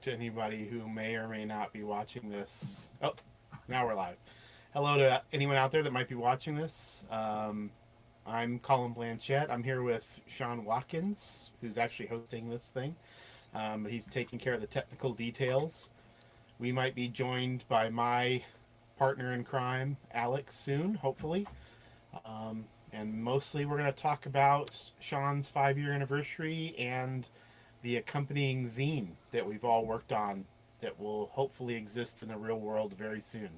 to anybody who may or may not be watching this. Oh, now we're live. Hello to anyone out there that might be watching this. I'm Colin Blanchette. I'm here with Sean Watkins, who's actually hosting this thing. He's taking care of the technical details. We might be joined by my partner in crime, Alex, soon, hopefully. And mostly we're going to talk about Sean's 5-year anniversary and the accompanying zine that we've all worked on that will hopefully exist in the real world very soon.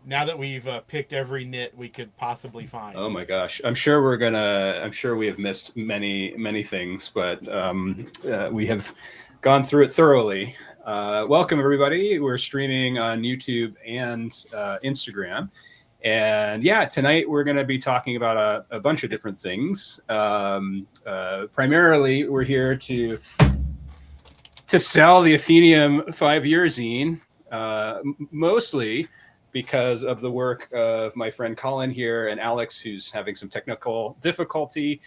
Now that we've picked every nit we could possibly find. Oh my gosh. I'm sure we have missed many things, but we have gone through it thoroughly. Welcome everybody. We're streaming on YouTube and Instagram. And yeah, tonight we're going to be talking about a bunch of different things. Primarily, we're here to sell the Athenaeum 5-year zine, mostly because of the work of my friend Colin here and Alex, who's having some technical difficulty.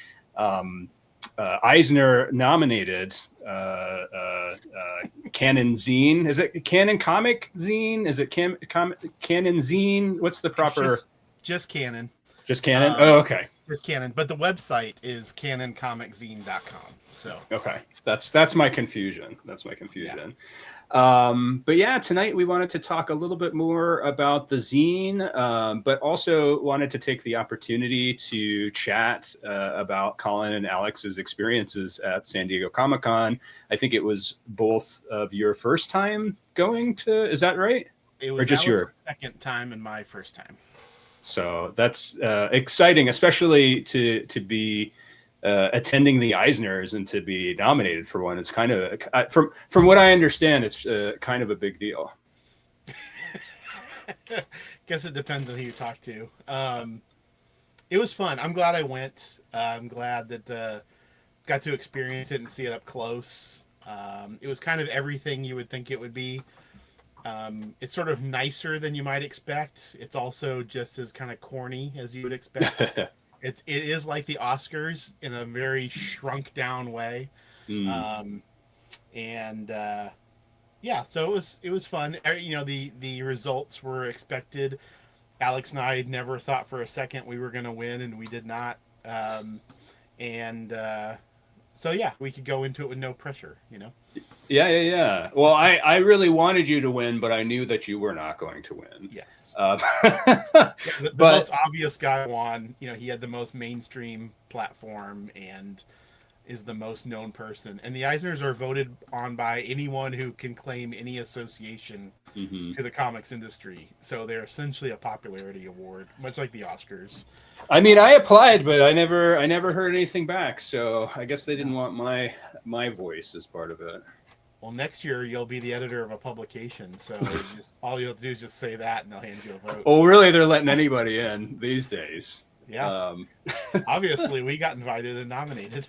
Eisner nominated Canon Zine. Is it Canon Comic Zine? Is it Canon Zine? What's the proper? Just Canon. Just Canon? Oh, okay. Just Canon. But the website is canoncomiczine.com. So okay. That's my confusion. Yeah. But yeah, tonight we wanted to talk a little bit more about the zine, but also wanted to take the opportunity to chat about Colin and Alex's experiences at San Diego Comic-Con. I think it was both of your first time going to, is that right? It was just your second time and my first time. So that's exciting, especially to be attending the Eisners and to be nominated for one. It's kind of from what I understand, it's kind of a big deal. Guess it depends on who you talk to. It was fun. I'm glad I went. I'm glad that got to experience it and see it up close. It was kind of everything you would think it would be. It's sort of nicer than you might expect. It's also just as kind of corny as you would expect. It is like the Oscars in a very shrunk down way. Yeah, so it was fun. You know, the results were expected. Alex and I never thought for a second we were going to win, and we did not. So yeah, we could go into it with no pressure, you know? Yeah. Well, I really wanted you to win, but I knew that you were not going to win. Yes. The most obvious guy won. You know, he had the most mainstream platform and is the most known person. And the Eisners are voted on by anyone who can claim any association to the comics industry. So they're essentially a popularity award, much like the Oscars. I mean, I applied, but I never heard anything back. So I guess they didn't want my voice as part of it. Well, next year you'll be the editor of a publication, so all you have to do is just say that, and they'll hand you a vote. Well, really, they're letting anybody in these days. Yeah. Obviously, we got invited and nominated.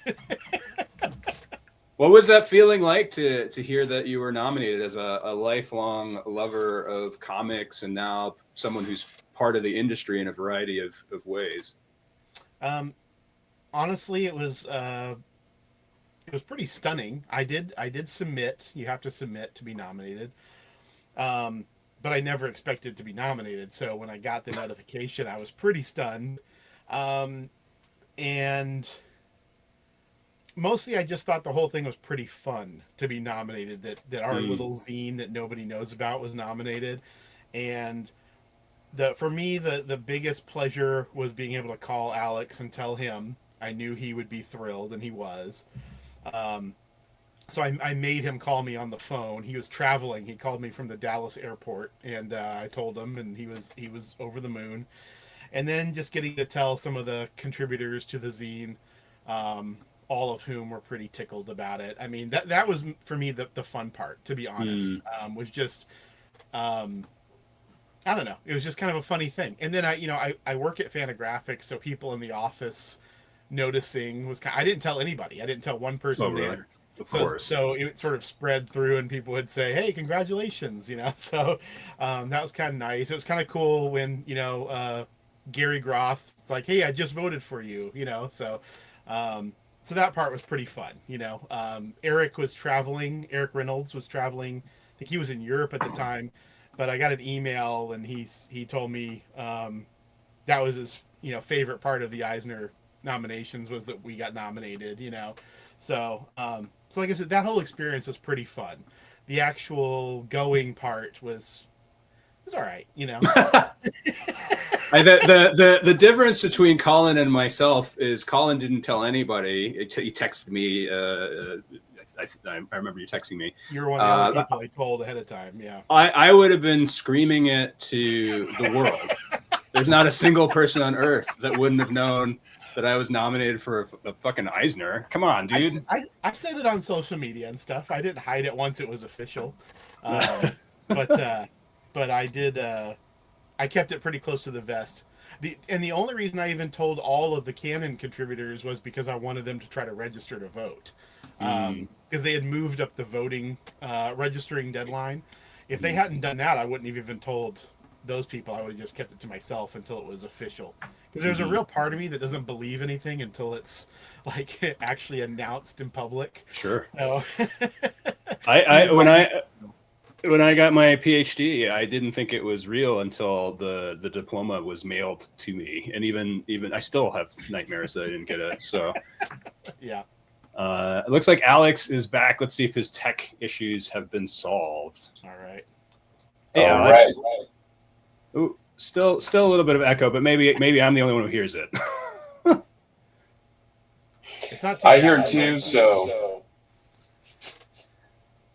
What was that feeling like to hear that you were nominated as a lifelong lover of comics and now someone who's part of the industry in a variety of ways? Honestly, it was pretty stunning. I did submit. You have to submit to be nominated. But I never expected to be nominated. So when I got the notification, I was pretty stunned. And mostly I just thought the whole thing was pretty fun to be nominated, that our little zine that nobody knows about was nominated. And for me, the biggest pleasure was being able to call Alex and tell him. I knew he would be thrilled, and he was. So I made him call me on the phone. He was traveling. He called me from the Dallas airport, and I told him, and he was over the moon. And then just getting to tell some of the contributors to the zine, all of whom were pretty tickled about it. I mean, that was for me the fun part, to be honest. Was just I don't know. It was just kind of a funny thing. And then I work at Fantagraphics, so people in the office noticing was I didn't tell anybody. I didn't tell one person there. Of course. So it sort of spread through, and people would say, "Hey, congratulations!" You know. So that was kind of nice. It was kind of cool when Gary Groff's like, "Hey, I just voted for you." You know. So so that part was pretty fun. Eric Reynolds was traveling. I think he was in Europe at the time, but I got an email and he told me that was his favorite part of the Eisner nominations was that we got nominated. So like I said, that whole experience was pretty fun. The actual going part was all right. The difference between Colin and myself is Colin didn't tell anybody. He texted me. I remember you texting me. You're one of the other people I told ahead of time. Yeah. I would have been screaming it to the world. There's not a single person on earth that wouldn't have known that I was nominated for a fucking Eisner. Come on, dude. I said it on social media and stuff. I didn't hide it once it was official. But I did. I kept it pretty close to the vest. The only reason I even told all of the Canon contributors was because I wanted them to try to register to vote. Because they had moved up the voting registering deadline. If they hadn't done that, I wouldn't have even told those people. I would have just kept it to myself until it was official. Because there's a real part of me that doesn't believe anything until it's like actually announced in public. Sure. So when I got my PhD, I didn't think it was real until the diploma was mailed to me, and even I still have nightmares that I didn't get it. So yeah. It looks like Alex is back. Let's see if his tech issues have been solved. All right. Hey, Alex. Right. Ooh, still a little bit of echo, but maybe I'm the only one who hears it. It's not. I hear it too. So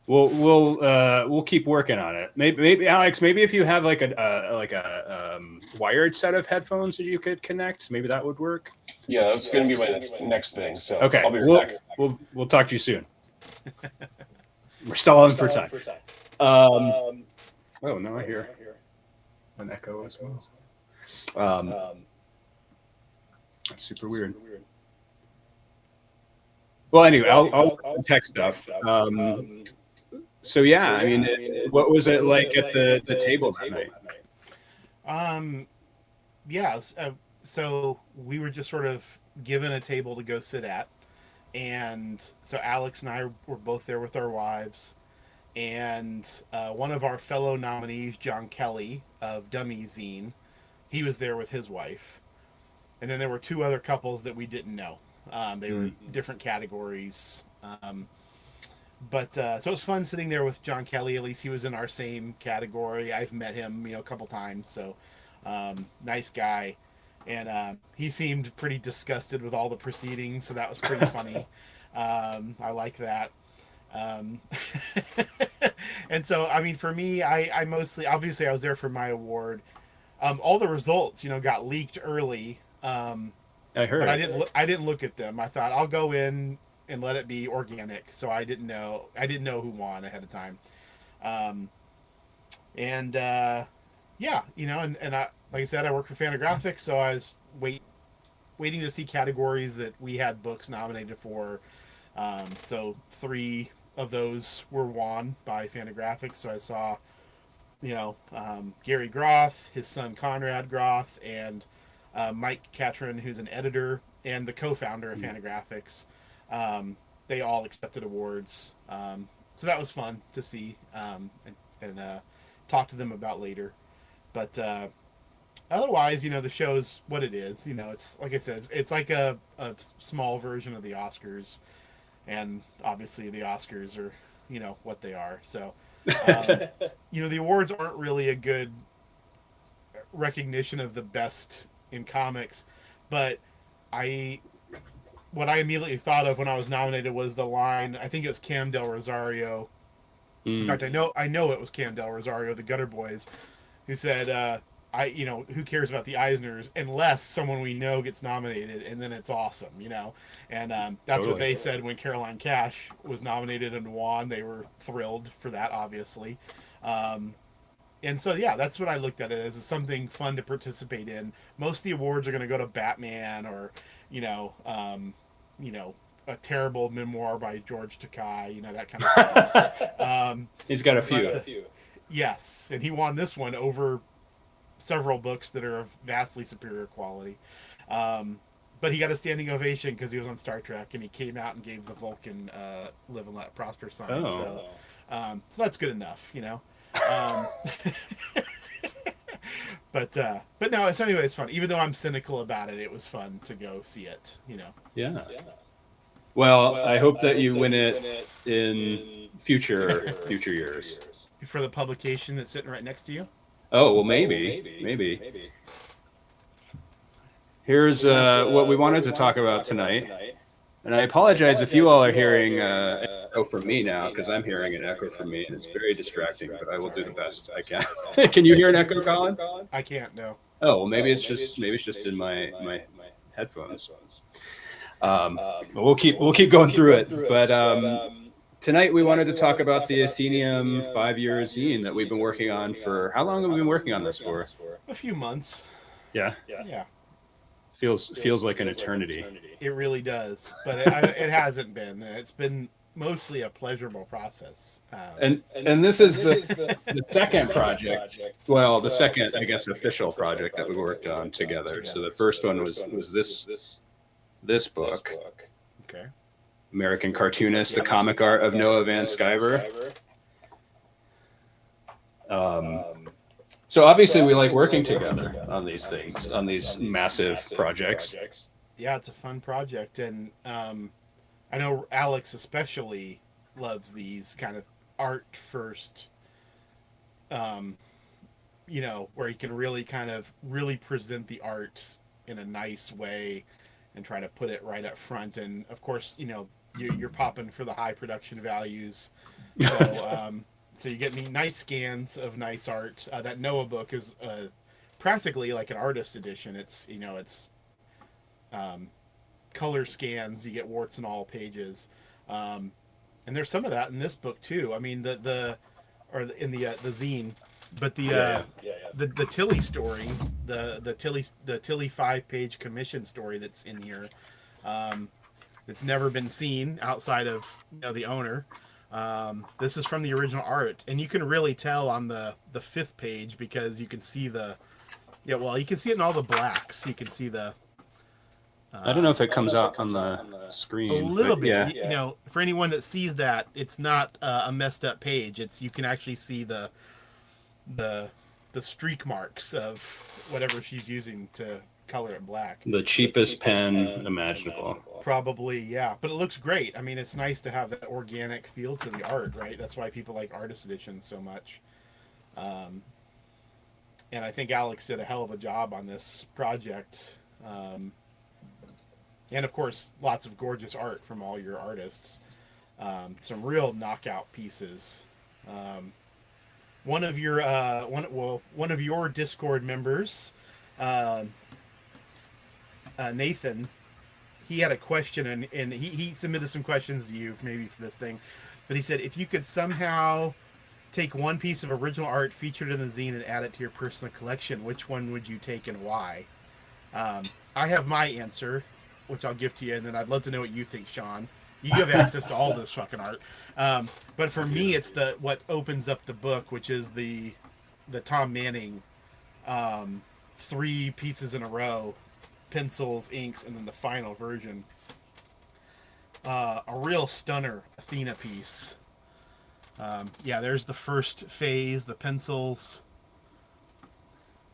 we'll keep working on it. Maybe Alex. Maybe if you have like a wired set of headphones that you could connect, maybe that would work. Yeah, that's going to be my next thing. So okay, I'll be right back. We'll talk to you soon. We're stalling for time. Oh no, I hear an echo as well. That's super weird. Well, anyway, I'll text stuff. So yeah, I mean, what was it like at the table that night? Yeah, so we were just sort of given a table to go sit at, and so Alex and I were both there with our wives, and one of our fellow nominees, John Kelly of Dummy Zine, he was there with his wife, and then there were two other couples that we didn't know. They were different categories. But so it was fun sitting there with John Kelly. At least he was in our same category. I've met him, a couple times. So nice guy. And he seemed pretty disgusted with all the proceedings. So that was pretty funny. I like that. And so, I mean, for me, I mostly, obviously I was there for my award. All the results, got leaked early. I heard. But I didn't look at them. I thought I'll go in and let it be organic. So I didn't know who won ahead of time. Yeah, and I, like I said, I work for Fantagraphics, so I was waiting to see categories that we had books nominated for. So 3 of those were won by Fantagraphics. So I saw, Gary Groth, his son Conrad Groth, and Mike Catron, who's an editor and the co-founder of Fantagraphics. They all accepted awards. So that was fun to see and talk to them about later. But otherwise, the show's what it is. It's like I said, it's like a small version of the Oscars. And obviously the Oscars are, what they are. So, the awards aren't really a good recognition of the best in comics, but what I immediately thought of when I was nominated was the line, I think it was Cam Del Rosario. In fact, I know it was Cam Del Rosario, the Gutter Boys, who said, who cares about the Eisners unless someone we know gets nominated, and then it's awesome, And that's totally what they said when Caroline Cash was nominated and won. They were thrilled for that, obviously. And so, yeah, that's what I looked at it as something fun to participate in. Most of the awards are going to go to Batman or, a terrible memoir by George Takei, that kind of stuff. He's got a few. Yes, and he won this one over several books that are of vastly superior quality. but he got a standing ovation because he was on Star Trek, and he came out and gave the Vulcan "Live and Let Prosper" sign. Oh. So that's good enough, you know. But no, it's anyways fun. Even though I'm cynical about it, it was fun to go see it, you know. Yeah. Well, I hope that you win it in future years. For the publication that's sitting right next to you. Oh, well, maybe. Here's what we wanted to talk about tonight. And I apologize if you all are hearing an echo from me now, because I'm hearing an echo from me, and it's very distracting, but I will do the best I can. Can you hear an echo, Colin? I can't, no. Oh, well, maybe it's just in my headphones. But we'll keep going through it. But tonight we wanted to talk about the Athenaeum 5-year zine that we've been working on for. How long have we been working on this for? A few months. Yeah. Feels like an eternity. It really does, but it hasn't been. It's been mostly a pleasurable process. And this is the second project. Well, the second, I guess, official project that we worked on together. So the first one was this book. Okay. American Cartoonist: The Comic Art of Noah Van Sciver. So obviously we like working together on these things, on these massive projects. Yeah, it's a fun project, and I know Alex especially loves these kind of art first, you know, where he can really present the art in a nice way and try to put it right up front. And of course, you know, you're popping for the high production values. So, so you get nice scans of nice art. That Noah book is practically like an artist edition. It's, you know, it's color scans. You get warts and all pages, and there's some of that in this book too. I mean, in the zine, but the Tilly story, the Tilly 5-page commission story that's in here, it's never been seen outside of, you know, the owner. This is from the original art, and you can really tell on the 5th page because you can see you can see it in all the blacks. You can see the I don't know if it comes out on the screen. A little bit, yeah. You know, for anyone that sees that, it's not a messed up page. You can actually see the streak marks of whatever she's using to color it black. The cheapest pen imaginable. Probably, yeah. But it looks great. I mean, it's nice to have that organic feel to the art, right? That's why people like artist editions so much. And I think Alex did a hell of a job on this project. And of course, lots of gorgeous art from all your artists. Some real knockout pieces. One of your Discord members, Nathan, he had a question, and he submitted some questions to you maybe for this thing, but he said, if you could somehow take one piece of original art featured in the zine and add it to your personal collection, which one would you take and why? I have my answer, which I'll give to you, and then I'd love to know what you think, Sean. You have access to all this fucking art. But for me, it's what opens up the book, which is the Tom Manning 3 pieces in a row, pencils, inks, and then the final version. A real stunner Athena piece. There's the first phase, the pencils,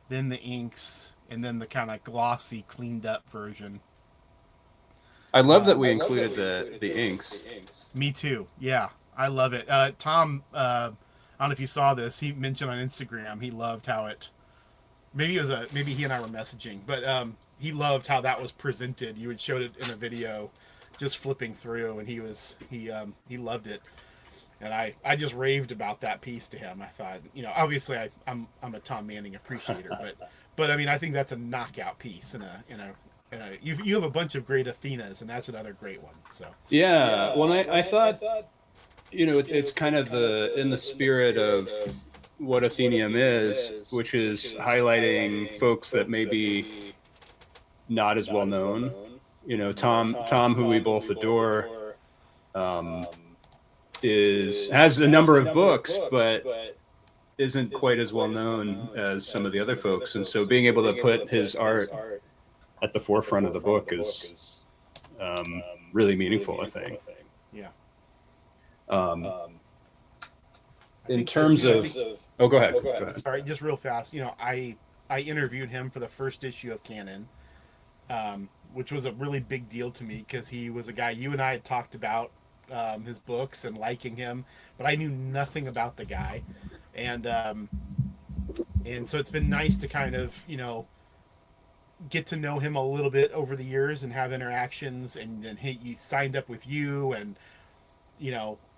then the inks, and then the kind of glossy, cleaned up version. I love that we included the inks. Me too. Yeah, I love it. Tom, I don't know if you saw this. He mentioned on Instagram he loved how it. Maybe he and I were messaging, but he loved how that was presented. You had showed it in a video, just flipping through, and he loved it. And I just raved about that piece to him. I thought, you know, obviously I'm a Tom Manning appreciator, but I mean, I think that's a knockout piece you have a bunch of great Athenas, and that's another great one. So yeah, well, I thought, you know, it's kind of in the spirit of what Athenaeum is, which is highlighting folks that may be not as well known. You know, Tom, who we both adore, has a number of books, but isn't quite as well known as some of the other folks. And so being able to put his art at the forefront of the book is really meaningful, I think. Yeah. In terms of, oh, go ahead. Sorry, just real fast. I interviewed him for the first issue of Canon, which was a really big deal to me because he was a guy you and I had talked about his books and liking him, but I knew nothing about the guy, and so it's been nice to kind of get to know him a little bit over the years and have interactions, and then he signed up with you, and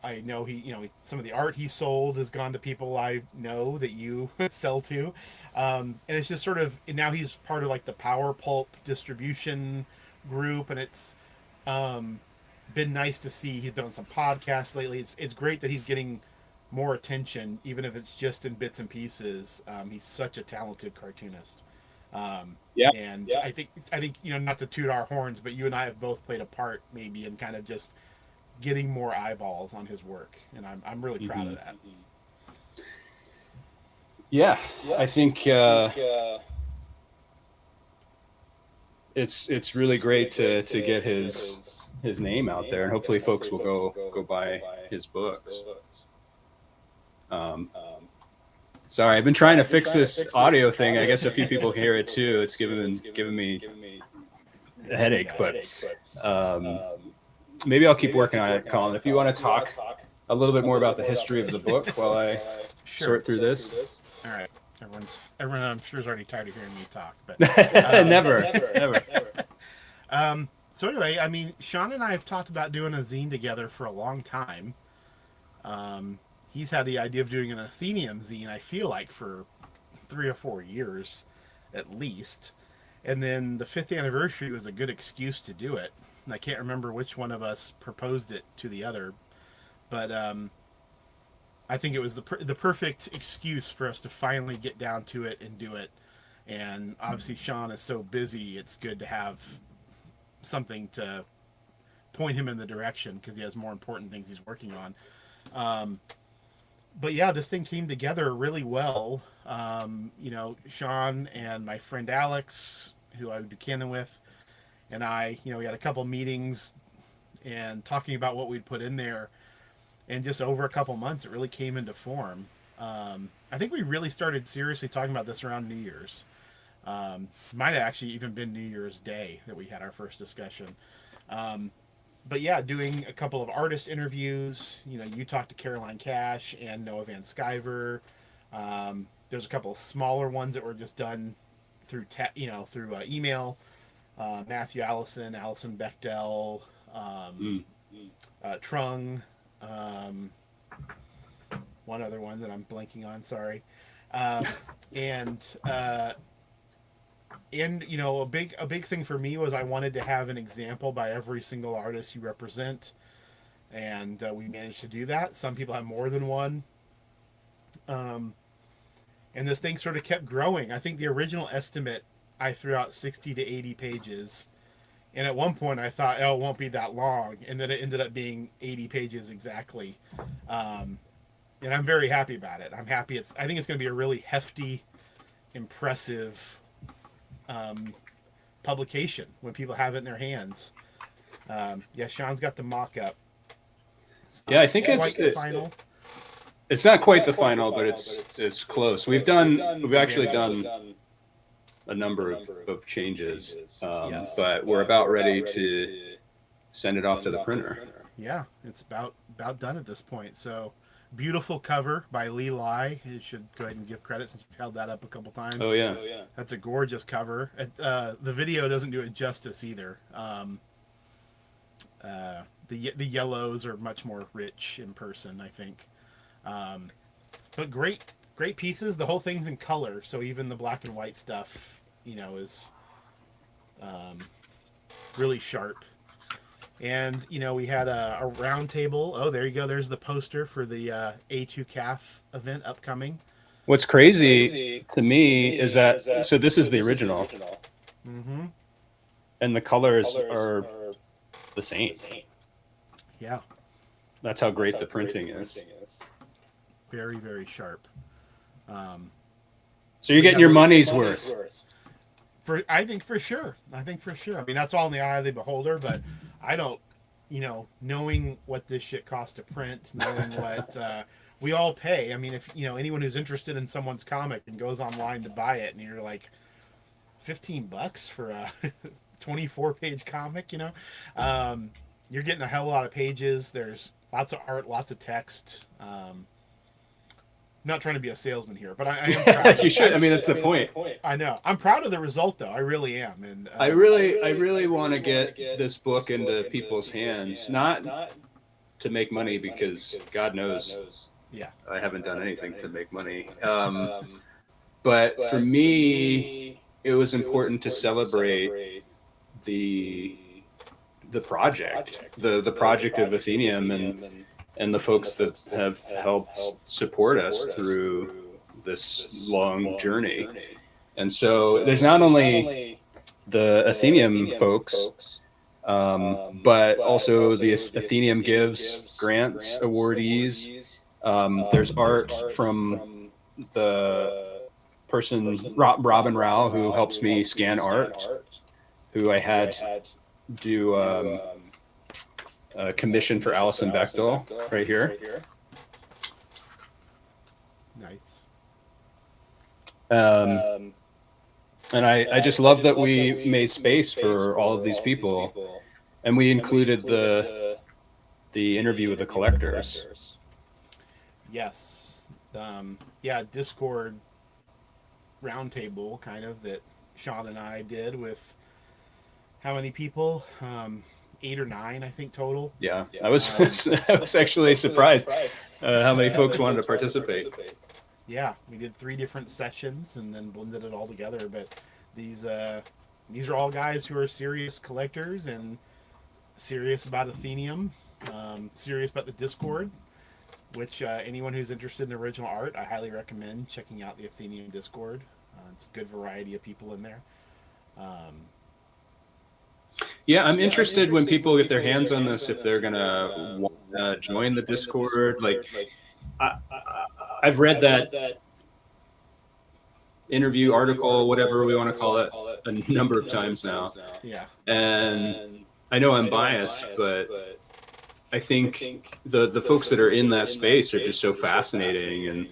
I know he some of the art he sold has gone to people I know that you sell to, and it's just sort of, and now he's part of like the Power Pulp distribution group, and it's been nice to see. He's been on some podcasts lately. It's great that he's getting more attention, even if it's just in bits and pieces. He's such a talented cartoonist. And I think not to toot our horns, but you and I have both played a part maybe in kind of just getting more eyeballs on his work, and I'm really proud of that. Yeah, I think it's really great to get his name out there, and hopefully folks will go buy his books. Sorry, I've been trying to fix this audio thing. I guess a few people hear it too. It's giving me a headache, but maybe I'll keep working on it, Colin. If you want to talk a little bit more about the history of the book while I sort through this. All right. Everyone I'm sure is already tired of hearing me talk, but never. So anyway, I mean, Sean and I have talked about doing a zine together for a long time. He's had the idea of doing an Athenaeum zine, I feel like, for 3 or 4 years at least. And then the 5th anniversary was a good excuse to do it. And I can't remember which one of us proposed it to the other, but I think it was the perfect excuse for us to finally get down to it and do it. And obviously Sean is so busy, it's good to have something to point him in the direction, because he has more important things he's working on. But yeah, this thing came together really well. Sean and my friend Alex, who I do canon with, and I, we had a couple meetings and talking about what we'd put in there, and just over a couple months, it really came into form. I think we really started seriously talking about this around New Year's. Might have actually even been New Year's Day that we had our first discussion. But yeah, doing a couple of artist interviews. You talked to Caroline Cash and Noah Van Sciver. There's a couple of smaller ones that were just done through email. Matthew Allison Bechtel, Trung, one other one that I'm blanking on. Sorry, and a big thing for me was I wanted to have an example by every single artist you represent, and we managed to do that. Some people have more than one, and this thing sort of kept growing. I think the original estimate, I threw out 60 to 80 pages, and at one point I thought, it won't be that long, and then it ended up being 80 pages exactly. And I'm very happy about it. I'm happy. I think it's going to be a really hefty, impressive publication when people have it in their hands. Sean's got the mock-up. Yeah, I think it's the final. It's not quite the final, but it's close. We've actually done a number of changes, but we're about ready to send it off to the printer. Yeah, it's about done at this point. So, beautiful cover by Lee Lai. You should go ahead and give credit since you've held that up a couple times. Oh yeah, that's a gorgeous cover. The video doesn't do it justice either. The yellows are much more rich in person, I think. But great pieces. The whole thing's in color, so even the black and white stuff, is really sharp. And we had a round table. Oh, there you go. There's the poster for the A2CAF event upcoming. What's crazy to me is that so this is the original, and the colors are the same. Yeah, that's how great the printing is. Very, very sharp. So you're getting your money's worth. I think for sure. I mean, that's all in the eye of the beholder, but I don't, knowing what this shit costs to print, knowing what we all pay. I mean, if anyone who's interested in someone's comic and goes online to buy it, and you're like, $15 for a 24-page comic, you're getting a hell of a lot of pages. There's lots of art, lots of text. Not trying to be a salesman here, but I am proud. You should. I mean, that's the point. I know. I'm proud of the result, though. I really am. And I really want to get this book into people's hands, not to make money, because God knows, yeah, I haven't done anything to make money. But for me, it was important to celebrate the project, the project of Athenaeum, and the folks that have helped support us through this long journey. And so there's not only the Athenaeum folks, but also the Athenaeum Gives grants awardees. There's art from the person, Robin Rao, who helps me scan art, who I had do a commission for Alison Bechtel right here. Nice. And I just love that we made space for all of these people, and we included the interview with the collectors. Yes. Discord roundtable kind of that Sean and I did with how many people? 8 or 9, I think, total. Yeah, I was I was actually surprised how many folks wanted to participate. Yeah, we did 3 different sessions and then blended it all together. But these are all guys who are serious collectors and serious about Athenaeum, serious about the Discord, which anyone who's interested in original art, I highly recommend checking out the Athenaeum Discord. It's a good variety of people in there. Yeah, I'm interested when people get their hands on this, if they're gonna join the Discord. Like, I've read that interview, article, whatever we want to call it, a number of times now. Yeah. And I know I'm biased, but I think the folks that are in that space are just so fascinating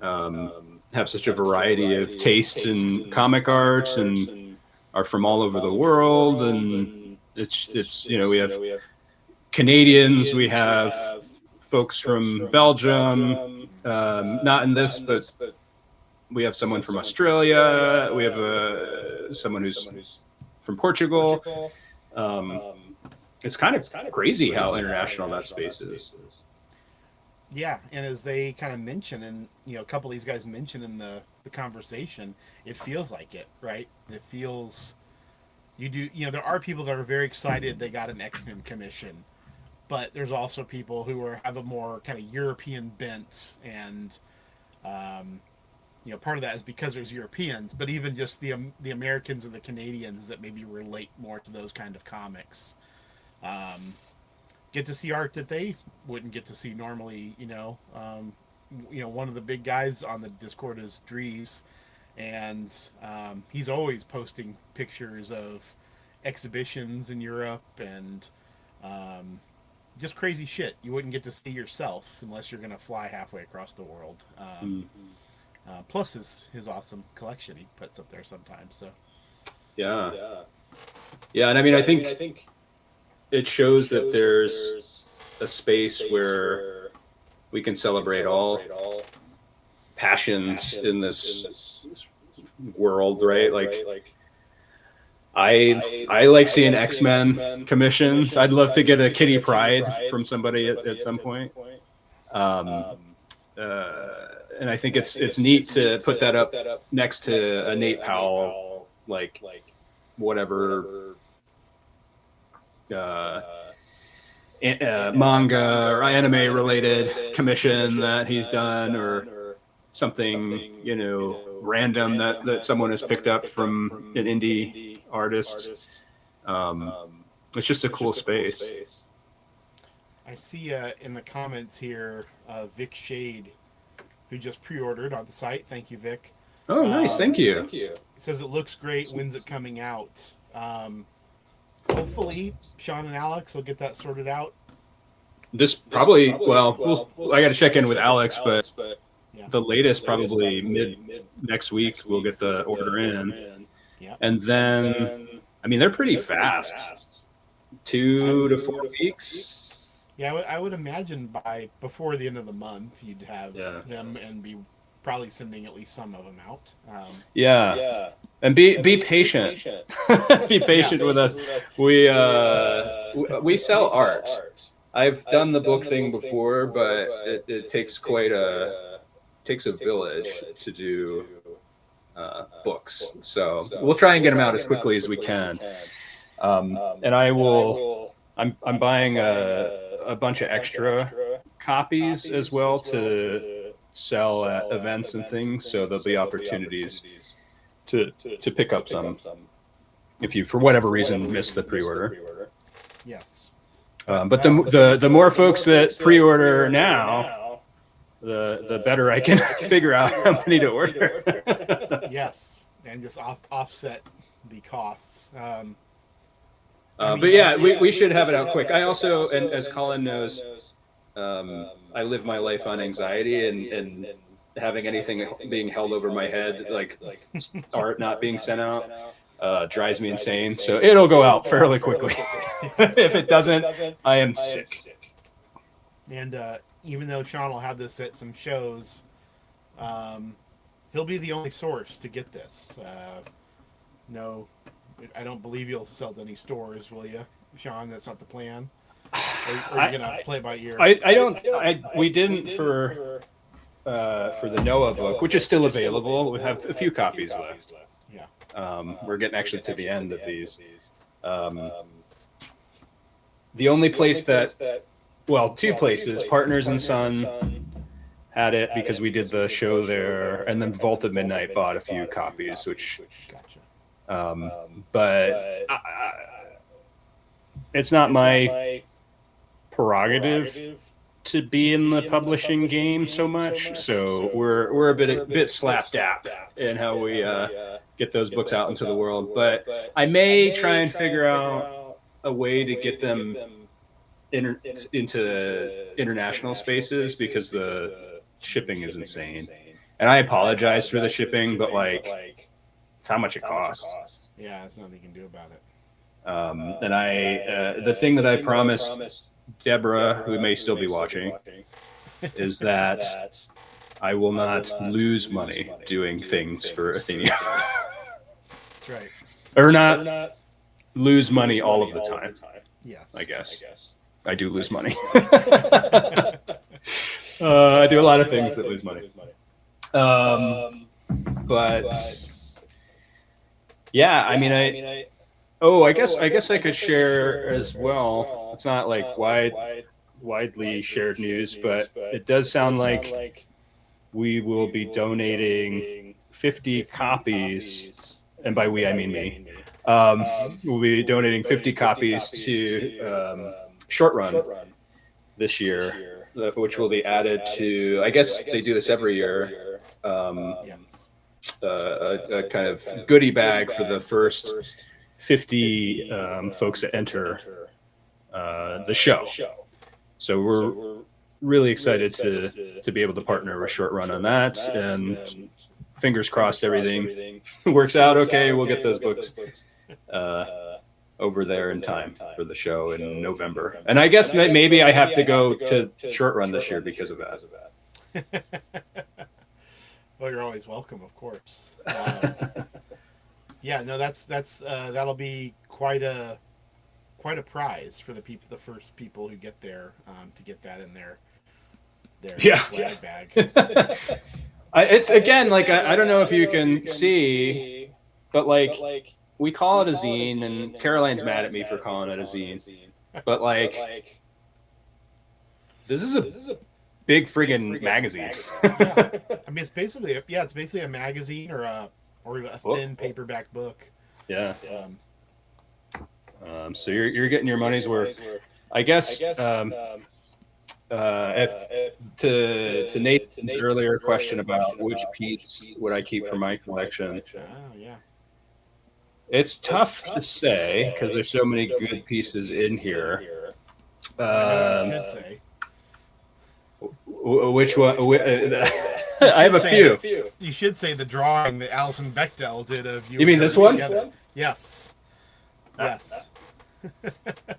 and have such a variety of tastes in comic arts and are from all over the world. And it's we have Canadians, we have folks from Belgium, not in this, but we have someone from Australia, we have someone who's from Portugal. It's kind of crazy how international that space is. Yeah, and as they kind of mention, and a couple of these guys mention in the conversation, it feels like it, right? It feels, there are people that are very excited they got an X-Men commission, but there's also people who have a more kind of European bent, and part of that is because there's Europeans, but even just the Americans and the Canadians that maybe relate more to those kind of comics. Get to see art that they wouldn't get to see normally. One of the big guys on the Discord is Dries, and he's always posting pictures of exhibitions in Europe and just crazy shit you wouldn't get to see yourself unless you're going to fly halfway across the world. Plus his awesome collection he puts up there sometimes. So yeah, and I mean, I think it shows that there's a space where we can celebrate all passions in this world, right? Like I like seeing X-Men commissions. I'd love to get a Kitty Pryde from somebody at some point. And I think it's neat to put that up next to a Nate Powell, like whatever manga or anime related commission that he's done, or something random that someone has picked up from an indie artist. It's just a cool space. I see in the comments here Vic Shade, who just pre-ordered on the site. Thank you, Vic. Oh, nice. Thank you. It says it looks great. When's it coming out? Hopefully, Sean and Alex will get that sorted out. This probably, well, I got to check in with Alex, but Yeah. the latest probably mid next week we'll get the order in. Yeah. And then, I mean, they're pretty fast. 2 to 4 weeks. Yeah, I would imagine before the end of the month, you'd have them and be probably sending at least some of them out. Yeah. And be patient. Be patient with us. We sell art. I've done the book thing before, but it takes takes a village to do books. So we'll try and get them out as quickly as we can. And I'm buying a bunch of extra copies as well to sell at events and things. So there'll be opportunities to pick up some if you, for whatever reason, missed the pre-order. Yes. But the more folks that pre-order now, the better I can figure out how many to order. Yes, and just offset the costs. But yeah, we should have it out quick. I also, and as Colin knows, I live my life on anxiety, and having anything being held over my head, like art not being sent out, drives me insane. So it'll go out fairly quickly. If it doesn't, I am sick. And even though Sean will have this at some shows, he'll be the only source to get this. No, I don't believe you'll sell to any stores, will you, Sean? That's not the plan. Or are you gonna play by ear? We didn't for the Noah book, which is still available. We have a few copies left. Yeah. We're getting actually to the end of these. The only place two places, Partners and Son had it because we did the show there, and then Vault of Midnight bought a few copies, which. Gotcha. But it's not my prerogative to be in the publishing game so much. So we're a bit slapdash in how we get those books out into the world. But I may try and figure out a way to get them into international spaces, because the shipping is insane. And I apologize for the shipping, but it's how much it costs. Yeah, there's nothing you can do about it. And the thing that I promised Deborah, who may still be watching, is that I will not lose money doing things for Athenaeum. That's right. Or not lose money all of the time. Yes. I guess. I do lose money. I do a lot of things that lose money. But yeah, I mean, I guess I could share as well. It's not widely shared news, but it does sound like we will be donating 50 copies, and by we I mean me. We'll be donating 50 copies to Short Run this year, which will be added to. I guess they do this every year. Yes. A kind of goodie bag for the first 50 folks that enter the show. So we're really excited to be able to partner with Short Run on that, and fingers crossed everything works out okay. We'll get those books over there in time for the show in November. And I guess maybe I have to go to Short Run this year because of that. Well, you're always welcome, of course. Yeah, no, that's that'll be quite a prize for the first people who get there, to get that in their swag bag. It's again, I don't know if you can see, but we call it a zine, and Caroline's mad at me for calling it a zine, but this is a big friggin' magazine. Yeah. I mean, it's basically a magazine or a thin paperback book. Yeah. So you're getting your money's worth. I guess to Nathan's earlier question about which piece would I keep for my collection. Oh yeah. It's tough to say because there's so many good pieces in here. I should say. Which one? I have a few. You should say the drawing that Alison Bechdel did of you. You mean this one? Together. Yes. Yes. I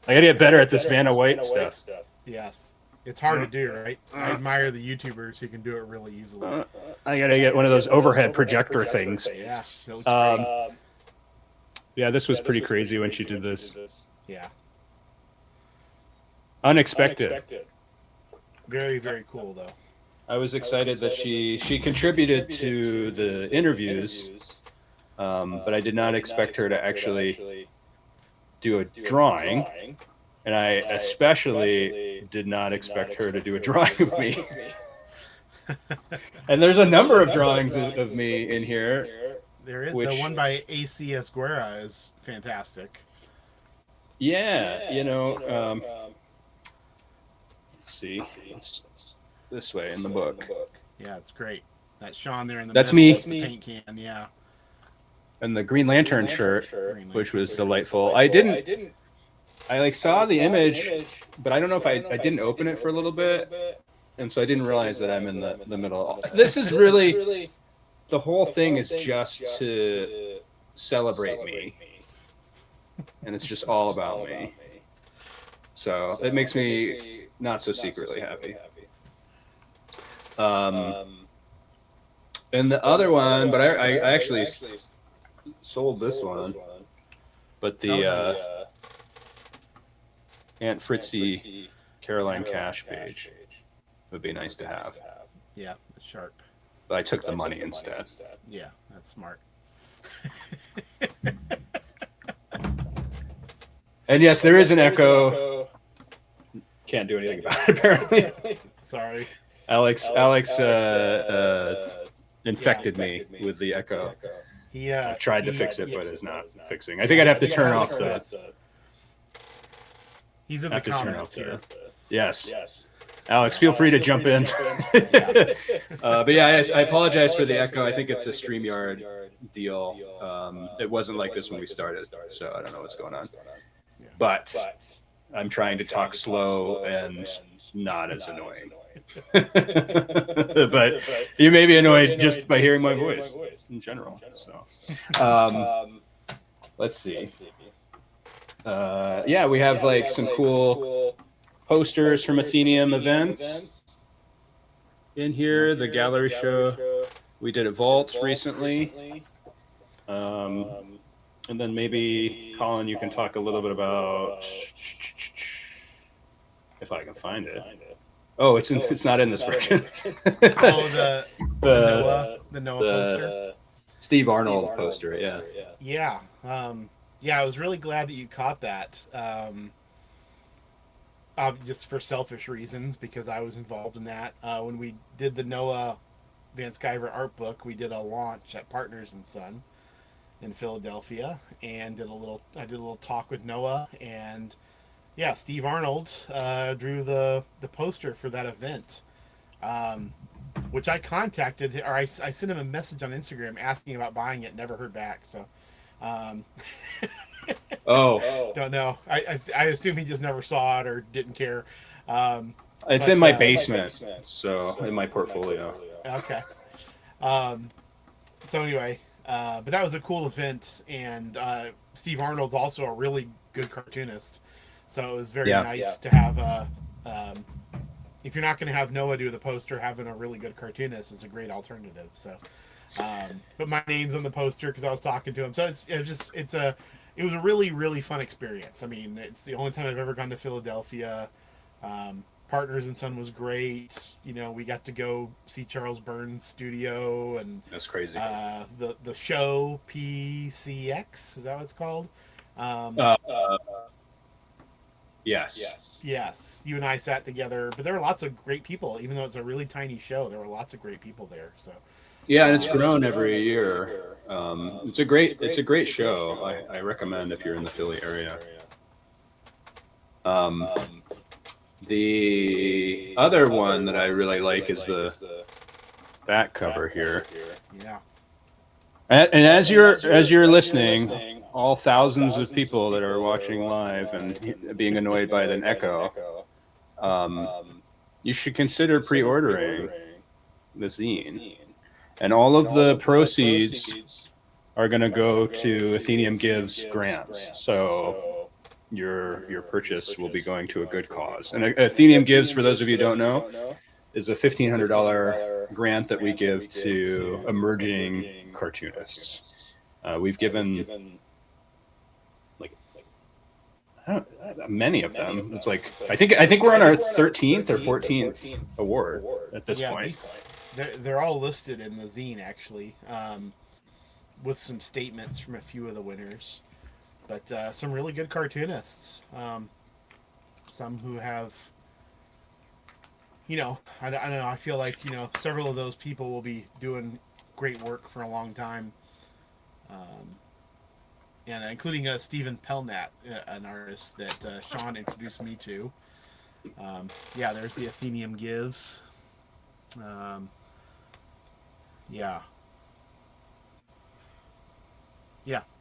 gotta get better at this Vanna White stuff. Yes. It's hard to do, right? I admire the YouTubers who can do it really easily. I gotta get one of those overhead projector things. Yeah. That looks great. Yeah, this was pretty crazy when she did this. Yeah. Unexpected. Very, very cool, though. I was excited that she contributed to the interviews, but I did not expect her to actually do a drawing, and I especially did not expect her to do a drawing of me. And there's a number of drawings of me in here. There is the one by A.C. Esguerra is fantastic. Yeah, let's see. It's this way in the book. Yeah, it's great. That Sean there in the That's middle me. with the paint can, yeah. And the Green Lantern shirt, which was delightful. I saw the image, but I don't know if I didn't open it for a little bit, and so I didn't realize that I'm in the middle. This is really, the whole thing is just to celebrate me, and it's just all about me. So it makes me not so secretly happy. And the other one, but I actually sold this one, but the Aunt Fritzy Caroline Cash page would be nice to have. Yeah, it's sharp. But I took the money instead. Yeah, that's smart. And yes, there is an echo. Can't do anything about it, apparently. Sorry. Alex infected me with the echo. I've tried to fix it, but it's not fixing. I think I'd have to turn off the... He's in the comments here. Yes. Alex, feel free to jump in. But yeah, I apologize for the echo. I think it's a StreamYard deal. It wasn't like this when we started, so I don't know what's going on. But I'm trying to talk slow and not as annoying. But you may be annoyed just by hearing my voice in general. So let's see. Yeah, we have like some cool posters from Athenaeum events in here. The gallery show we did at Vault recently. And then maybe, Colin, you can talk a little bit about, if I can find it. Oh, it's not in this version. Oh, the Noah poster. Steve Arnold poster, yeah. Yeah. I was really glad that you caught that. Just for selfish reasons, because I was involved in that. When we did the Noah Van Sciver art book, we did a launch at Partners and Son in Philadelphia, and I did a little talk with Noah, and yeah, Steve Arnold drew the poster for that event, which I contacted, or I sent him a message on Instagram asking about buying it. Never heard back. So don't know. I assume he just never saw it or didn't care. It's in my basement, so in my portfolio. Okay. So anyway, but that was a cool event, and Steve Arnold's also a really good cartoonist, so it was very nice to have if you're not going to have Noah do the poster, having a really good cartoonist is a great alternative. So but my name's on the poster because I was talking to him, so it was a really, really fun experience. I mean, it's the only time I've ever gone to Philadelphia. Partners and Son was great. We got to go see Charles Burns' studio, and that's crazy. The show PCX, is that what it's called? Yes. You and I sat together, but there were lots of great people. Even though it's a really tiny show, there were lots of great people there. So yeah, and it's grown every year. It's a great show. I recommend if you're in the Philly area. The other one that I really like is the back cover here. Yeah. And as you're listening, all thousands of people that are watching live and being annoyed by an echo, you should consider pre-ordering the zine. And all of the proceeds are going to go to Athenaeum Gives grants. So your purchase will be going to a good cause. And Athenaeum Gives, for those of you who don't know, is a $1,500 grant that we give to emerging cartoonists. We've given many of them. It's like I think we're on our 13th or 14th award at this point. They're all listed in the zine, actually, with some statements from a few of the winners. But some really good cartoonists. Some who have, I don't know. I feel like, several of those people will be doing great work for a long time. And including Stephen Pelnat, an artist that Sean introduced me to. There's the Athenaeum Gives.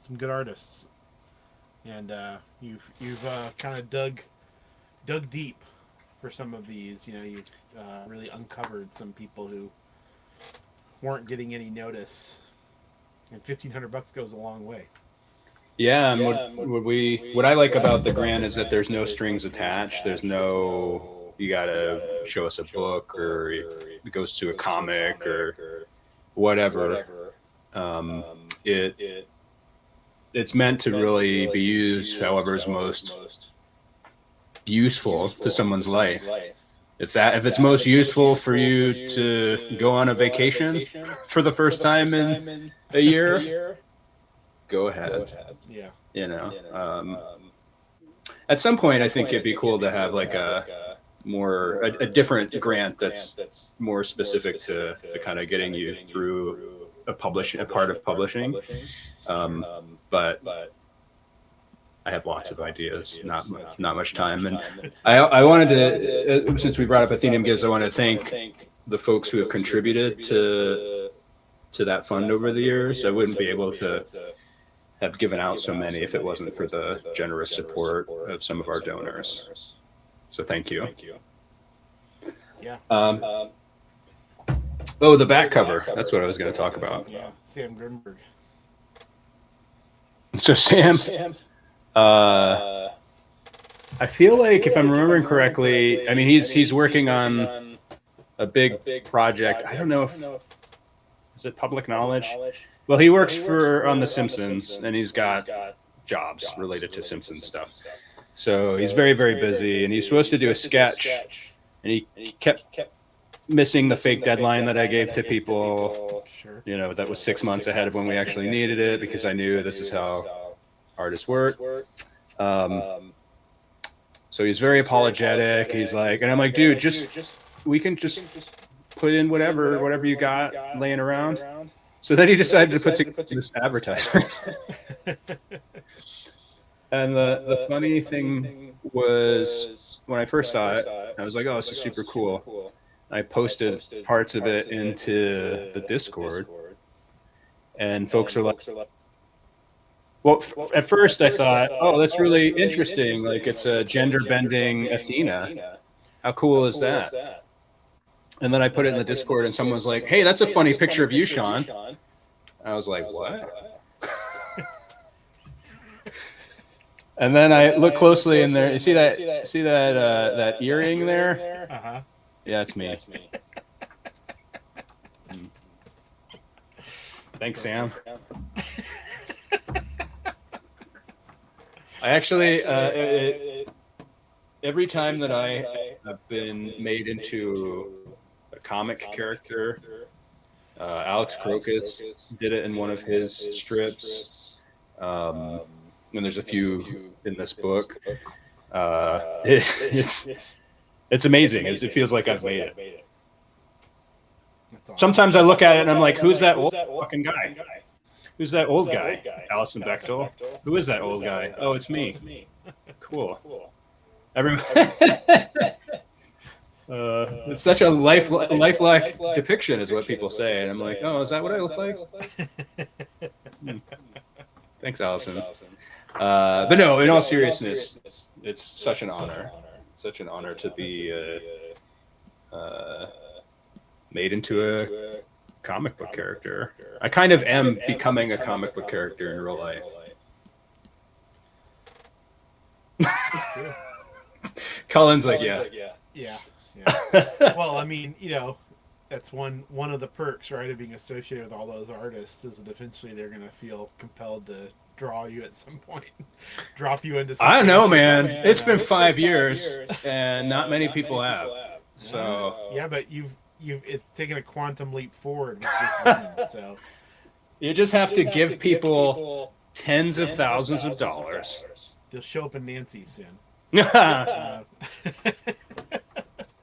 Some good artists. And you've kind of dug deep for some of these. You've really uncovered some people who weren't getting any notice, and $1,500 goes a long way. Yeah, and what I like about the grant is that there's no strings attached. There's no you gotta show us a book or it goes to a comic or whatever. It's meant to really be used however is most useful to someone's life. If it's most useful for you to go on a vacation for the first time in a year, go ahead. Yeah. At some point, I think it'd be cool to have like a different grant that's more specific to kind of getting you through a part of publishing. But I have lots of ideas, not much time. And I wanted to, since we brought up Athenaeum Gives, I want to thank the folks who have contributed to that fund over the years. I wouldn't be able to have given out so many if it wasn't for the generous support of some of our donors. So thank you. Yeah. The back cover. That's what I was going to talk about. Yeah. Sam Grimberg. So Sam, I feel like if I'm remembering correctly, I mean he's working on a big project. I don't know if is it public knowledge. Well, he works on The Simpsons, and he's got jobs related to Simpsons stuff. So he's very, very busy, and he's supposed to do a sketch, and he kept missing the fake deadline that I gave to people. Sure. That was 6 months ahead of when we actually needed it, because I knew this is how artists work. So he's very apologetic. He's like, and I'm like, dude, we can just put in whatever you got laying around. So then he decided to put together this advertisement. And the funny thing was, when I first saw it, I was like, oh, this is super cool. I posted parts of it into the Discord, and folks are like, well, at first I thought, oh, that's really interesting. Like, it's a gender-bending Athena. How cool is that? And then I put it in the Discord, and someone was like, hey, that's a funny picture of you, Sean. I was like, what? And then I look closely in there. You see that earring there? Uh-huh. Yeah, it's me. Thanks, Sam. I actually, every time that I have been made into a comic character, Alex Crocus did it in one of his strips, and there's a few in this book. It's amazing. It feels like I've made it. Awesome. Sometimes I look at it and I'm like, who's that old fucking guy? Who's that old guy? Alison Bechtel? Who is that old guy? Oh, it's me. Cool. It's such a lifelike depiction, is what people say, and I'm like, oh, is that what I look like? Thanks, Allison. But no, in all seriousness, it's such an honor to be made into a comic book character. I kind of am becoming a comic book character in real life. Colin's like, yeah. Well, I mean, that's one of the perks, right, of being associated with all those artists, is that eventually they're going to feel compelled to draw you at some point, drop you into. I don't know, man. It's been 5 years, and not many people have. So yeah, but it's taken a quantum leap forward with this zine, so you just have to give people tens of thousands of dollars. You'll show up in Nancy soon.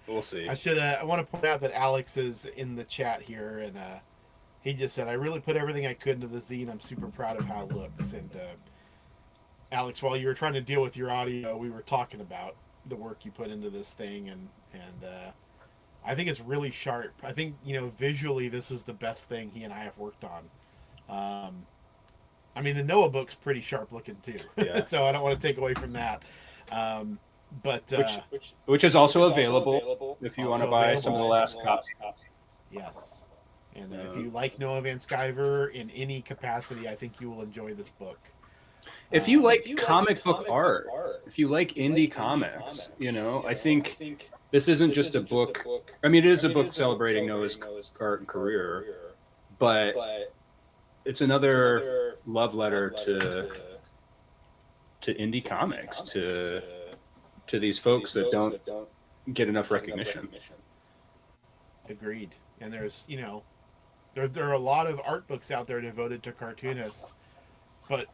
We'll see. I want to point out that Alex is in the chat here, and he just said, I really put everything I could into the zine. I'm super proud of how it looks. And Alex, while you were trying to deal with your audio, we were talking about the work you put into this thing, and I think it's really sharp. I think, visually this is the best thing he and I have worked on. I mean, the Noah book's pretty sharp looking too. Yeah. So I don't want to take away from that. But which is also available if you want to buy some of the last copies. Yes. And if you like Noah Van Sciver in any capacity, I think you will enjoy this book. If you like comic book art, if you like indie comics, I think this isn't just a book. I mean, it is a book celebrating Noah's art and career, but it's another love letter to indie comics, to these folks that don't get enough recognition. Agreed. And there's, there are a lot of art books out there devoted to cartoonists, but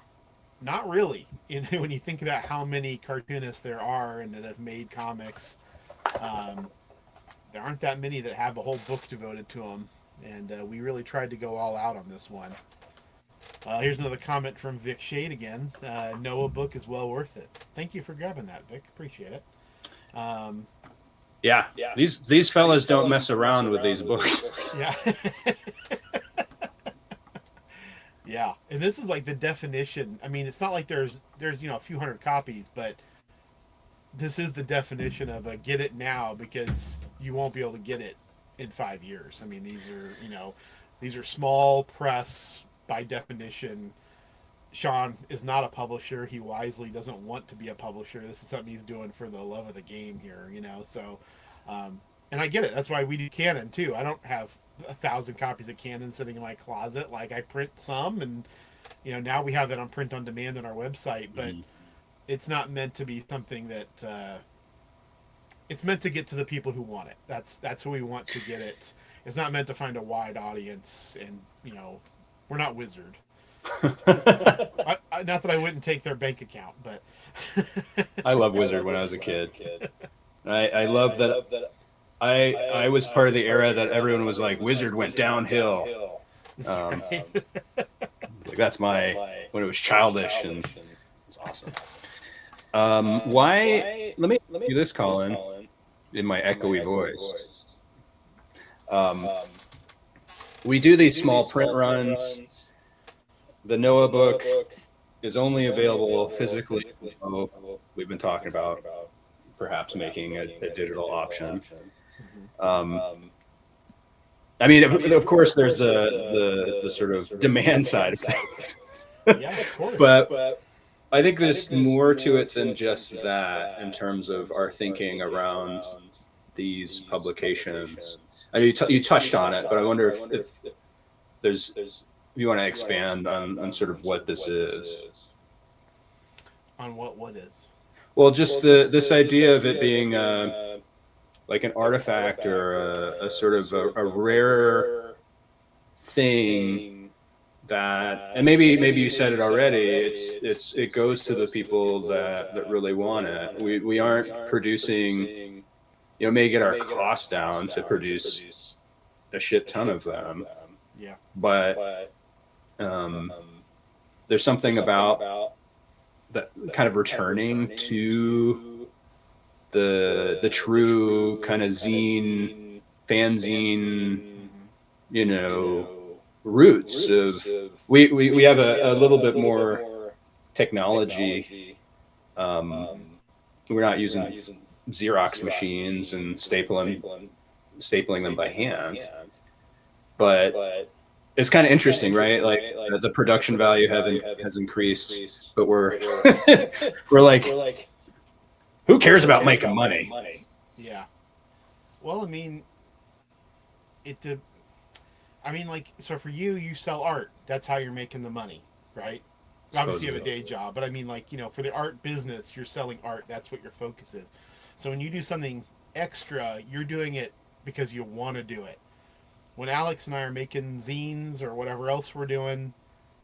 not really. When you think about how many cartoonists there are and that have made comics, there aren't that many that have a whole book devoted to them. And we really tried to go all out on this one. Here's another comment from Vic Shade again. Noah book is well worth it. Thank you for grabbing that, Vic. Appreciate it. Yeah. These fellas don't mess around with these books. Yeah. Yeah. And this is like the definition. I mean, it's not like there's a few hundred copies, but this is the definition of a get it now, because you won't be able to get it in 5 years. I mean, these are small press by definition. Sean is not a publisher. He wisely doesn't want to be a publisher. This is something he's doing for the love of the game here, so and I get it. That's why we do Canon too. I don't have 1,000 copies of Canon sitting in my closet. Like, I print some, and now we have it on print on demand on our website, but it's not meant to be something that it's meant to get to the people who want it. That's who we want to get it. It's not meant to find a wide audience, and we're not Wizard. Not that I wouldn't take their bank account, but I loved Wizard when I was a kid. I love that. I was part of the era that everyone was like, Wizard went downhill. Like, that's when it was childish, and it's awesome. Why? Let me do this, Colin, in my echoey voice. We do these small print runs. The Noah book is only available physically. We've been talking about perhaps making a digital option. I mean, of course, there's the sort of demand side of things. Yeah, of course. But I think there's more to it than just that in terms of our thinking around these publications. I know you touched on it, but I wonder if there's, if you want to expand on sort of what this is. On what is? Well, just this idea of it being like an artifact or a sort of a rare thing that, and maybe you said it already, it goes to the people that really want it. We aren't producing, may get our costs down to produce a shit ton of them. Yeah. But there's something about that kind of returning to the true kind of zine, fanzine, roots of we have a little bit more technology. We're not using Xerox machines and stapling them by hand, but it's kind of interesting, right? Like the production value has increased, but we're we're like, who cares about making money? Yeah. Well, I mean, so for you sell art. That's how you're making the money, right? Obviously, you have a day job, but I mean, for the art business, you're selling art. That's what your focus is. So when you do something extra, you're doing it because you want to do it. When Alex and I are making zines or whatever else we're doing,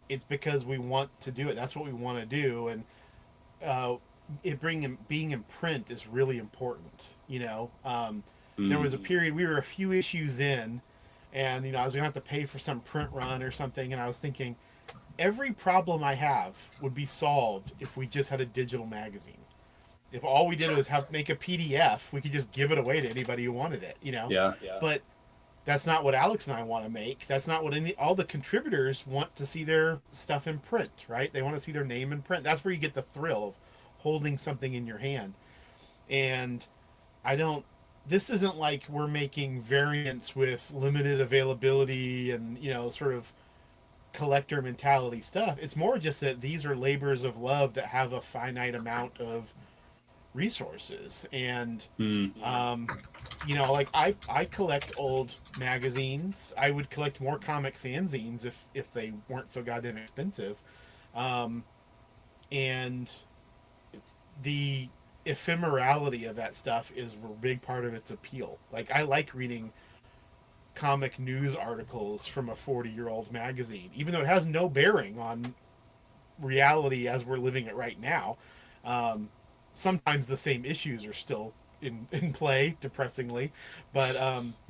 it's because we want to do it. That's what we want to do, and being in print is really important. There was a period we were a few issues in, and I was gonna have to pay for some print run or something, and I was thinking every problem I have would be solved if we just had a digital magazine. If all we did was make a PDF, we could just give it away to anybody who wanted it. Yeah. But that's not what Alex and I want to make. That's not what all the contributors want to see their stuff in print, right? They want to see their name in print. That's where you get the thrill of holding something in your hand. And this isn't like we're making variants with limited availability and, sort of collector mentality stuff. It's more just that these are labors of love that have a finite amount of resources. And, I collect old magazines. I would collect more comic fanzines if they weren't so goddamn expensive. And the ephemerality of that stuff is a big part of its appeal. I like reading comic news articles from a 40-year-old magazine, even though it has no bearing on reality as we're living it right now. Sometimes the same issues are still in play, depressingly, but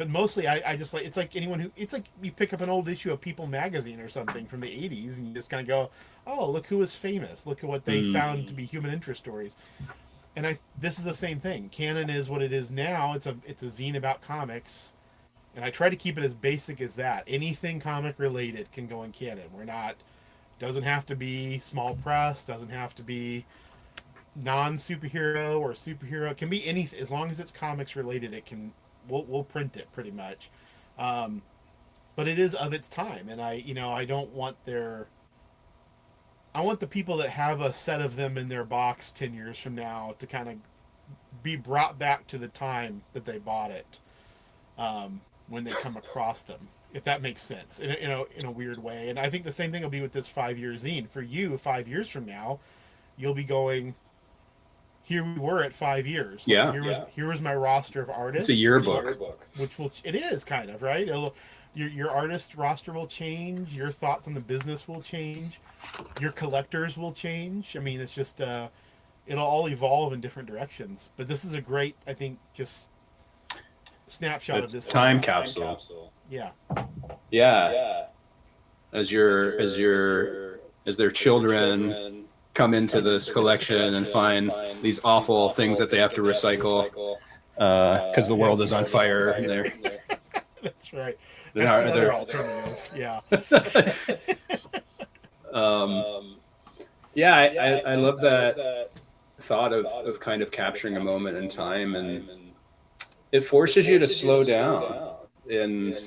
mostly I just like, it's like it's like you pick up an old issue of People magazine or something from the 80s and you just kind of go, oh, look who is famous, look at what they found to be human interest stories. And this is the same thing. Canon is what it is now. It's a zine about comics, and I try to keep it as basic as that. Anything comic related can go in Canon. Doesn't have to be small press, doesn't have to be non-superhero or superhero. It can be anything as long as it's comics related. We'll print it pretty much. But it is of its time, and I don't want I want the people that have a set of them in their box 10 years from now to kind of be brought back to the time that they bought it, when they come across them, if that makes sense, in a weird way. And I think the same thing will be with this 5-year zine. For you, 5 years from now, you'll be going, here we were at 5 years. Here was my roster of artists. It's a yearbook. It is kind of, right? Your artist roster will change. Your thoughts on the business will change. Your collectors will change. I mean, it's just it'll all evolve in different directions. But this is a great, I think, just snapshot of this time capsule. Yeah. As their children come into this collection and find these awful things that they have to recycle because the world is on fire. And they're That's right. That's their alternative. Yeah. I love that thought of kind of capturing a moment in time, and it forces you to slow down and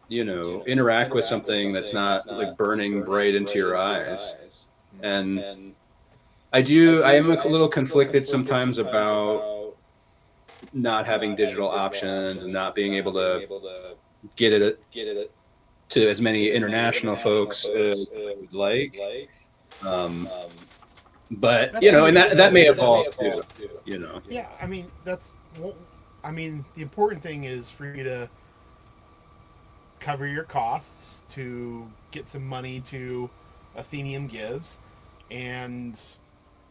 interact with something that's not like burning bright into your eyes. And I am a little conflicted sometimes about not having digital options and not being able to get it to as many international folks as I would like. But and that may evolve too. Yeah, I mean the important thing is for you to cover your costs, to get some money to Athenaeum Gives, and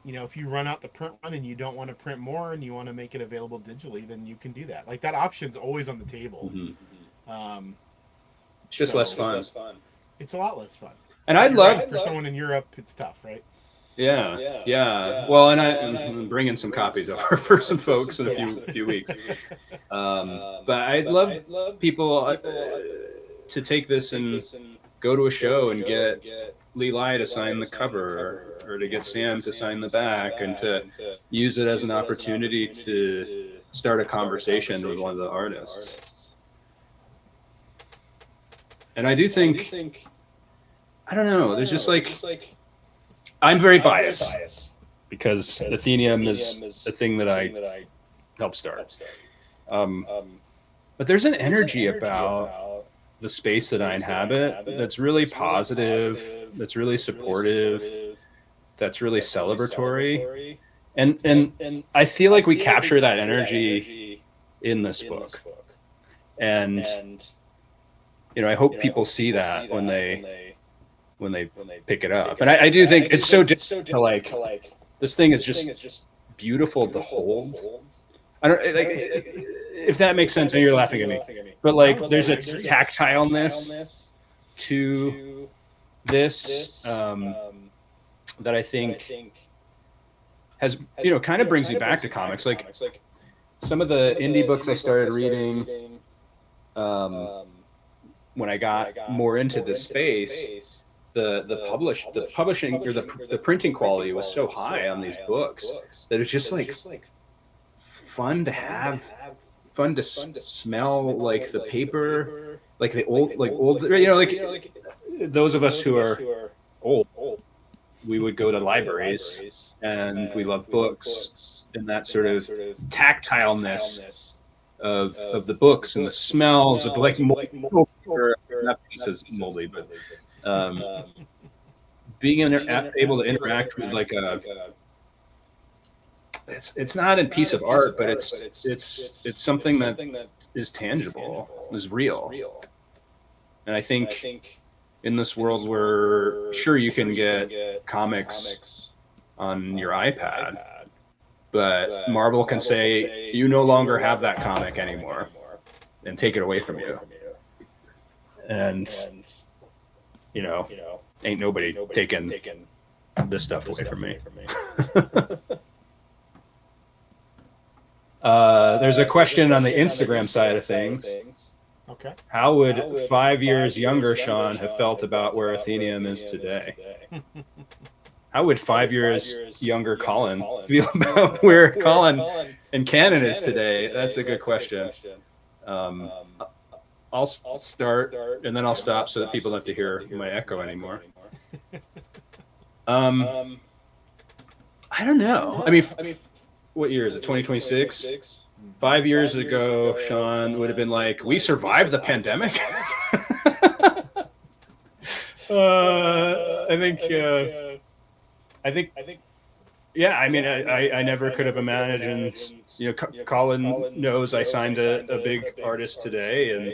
if you run out the print run and you don't want to print more and you want to make it available digitally, then you can do that. Like, that option's always on the table. It's just less fun. It's a lot less fun. And I'd love for someone in Europe, it's tough, right? Yeah. Well, and I'm bringing some copies over for some folks in a few weeks. But I'd love people to take this and go to a show and get Lee Lai to sign the cover, or to get Sam to sign the back, and to use it as an opportunity to start a conversation with one of the artists. And I do think, I don't know, there's just like, I'm very biased because Athenaeum is a thing that I helped start. But there's an energy about the space that I inhabit that's really positive, that's really supportive, that's really celebratory. And I feel like we capture that energy in this book. And, you know, I hope people see that when they pick it up. And I do think it's so different to like, this thing is just beautiful to hold. I don't like if that makes sense, and you're laughing at me, but like there's a tactileness to this that I think has, you know, kind of brings me back to comics. Like some of the indie books I started reading when I got more into this space, the publishing or the printing quality was so high on these books that it's just like fun to have, fun to smell, like the paper, like the old, you know, like those of us who are old, we would go to libraries and we love books, and that sort of tactileness of the books and the smells of like not pieces moldy, but being able to interact with like a, it's not a piece of art, but it's something that is tangible, is real. And I think in this world where sure you can get comics on your iPad, but Marvel can say you no longer have that comic anymore and take it away from you. And you know, ain't nobody taking this stuff away from me. There's a question on the Instagram side of things. Okay. How would 5 years younger Sean have felt about where Athenaeum is today? How would 5 years younger Colin feel about where Colin and Canon is today? That's a good question. I'll start and then I'll stop so that people don't have to hear my echo anymore. I don't know. I mean, what year is it? 2026? 5 years ago, Sean would have been like, "We survived the pandemic." I think, yeah. I mean, I never could have imagined. You know, Colin knows I signed a big artist today, and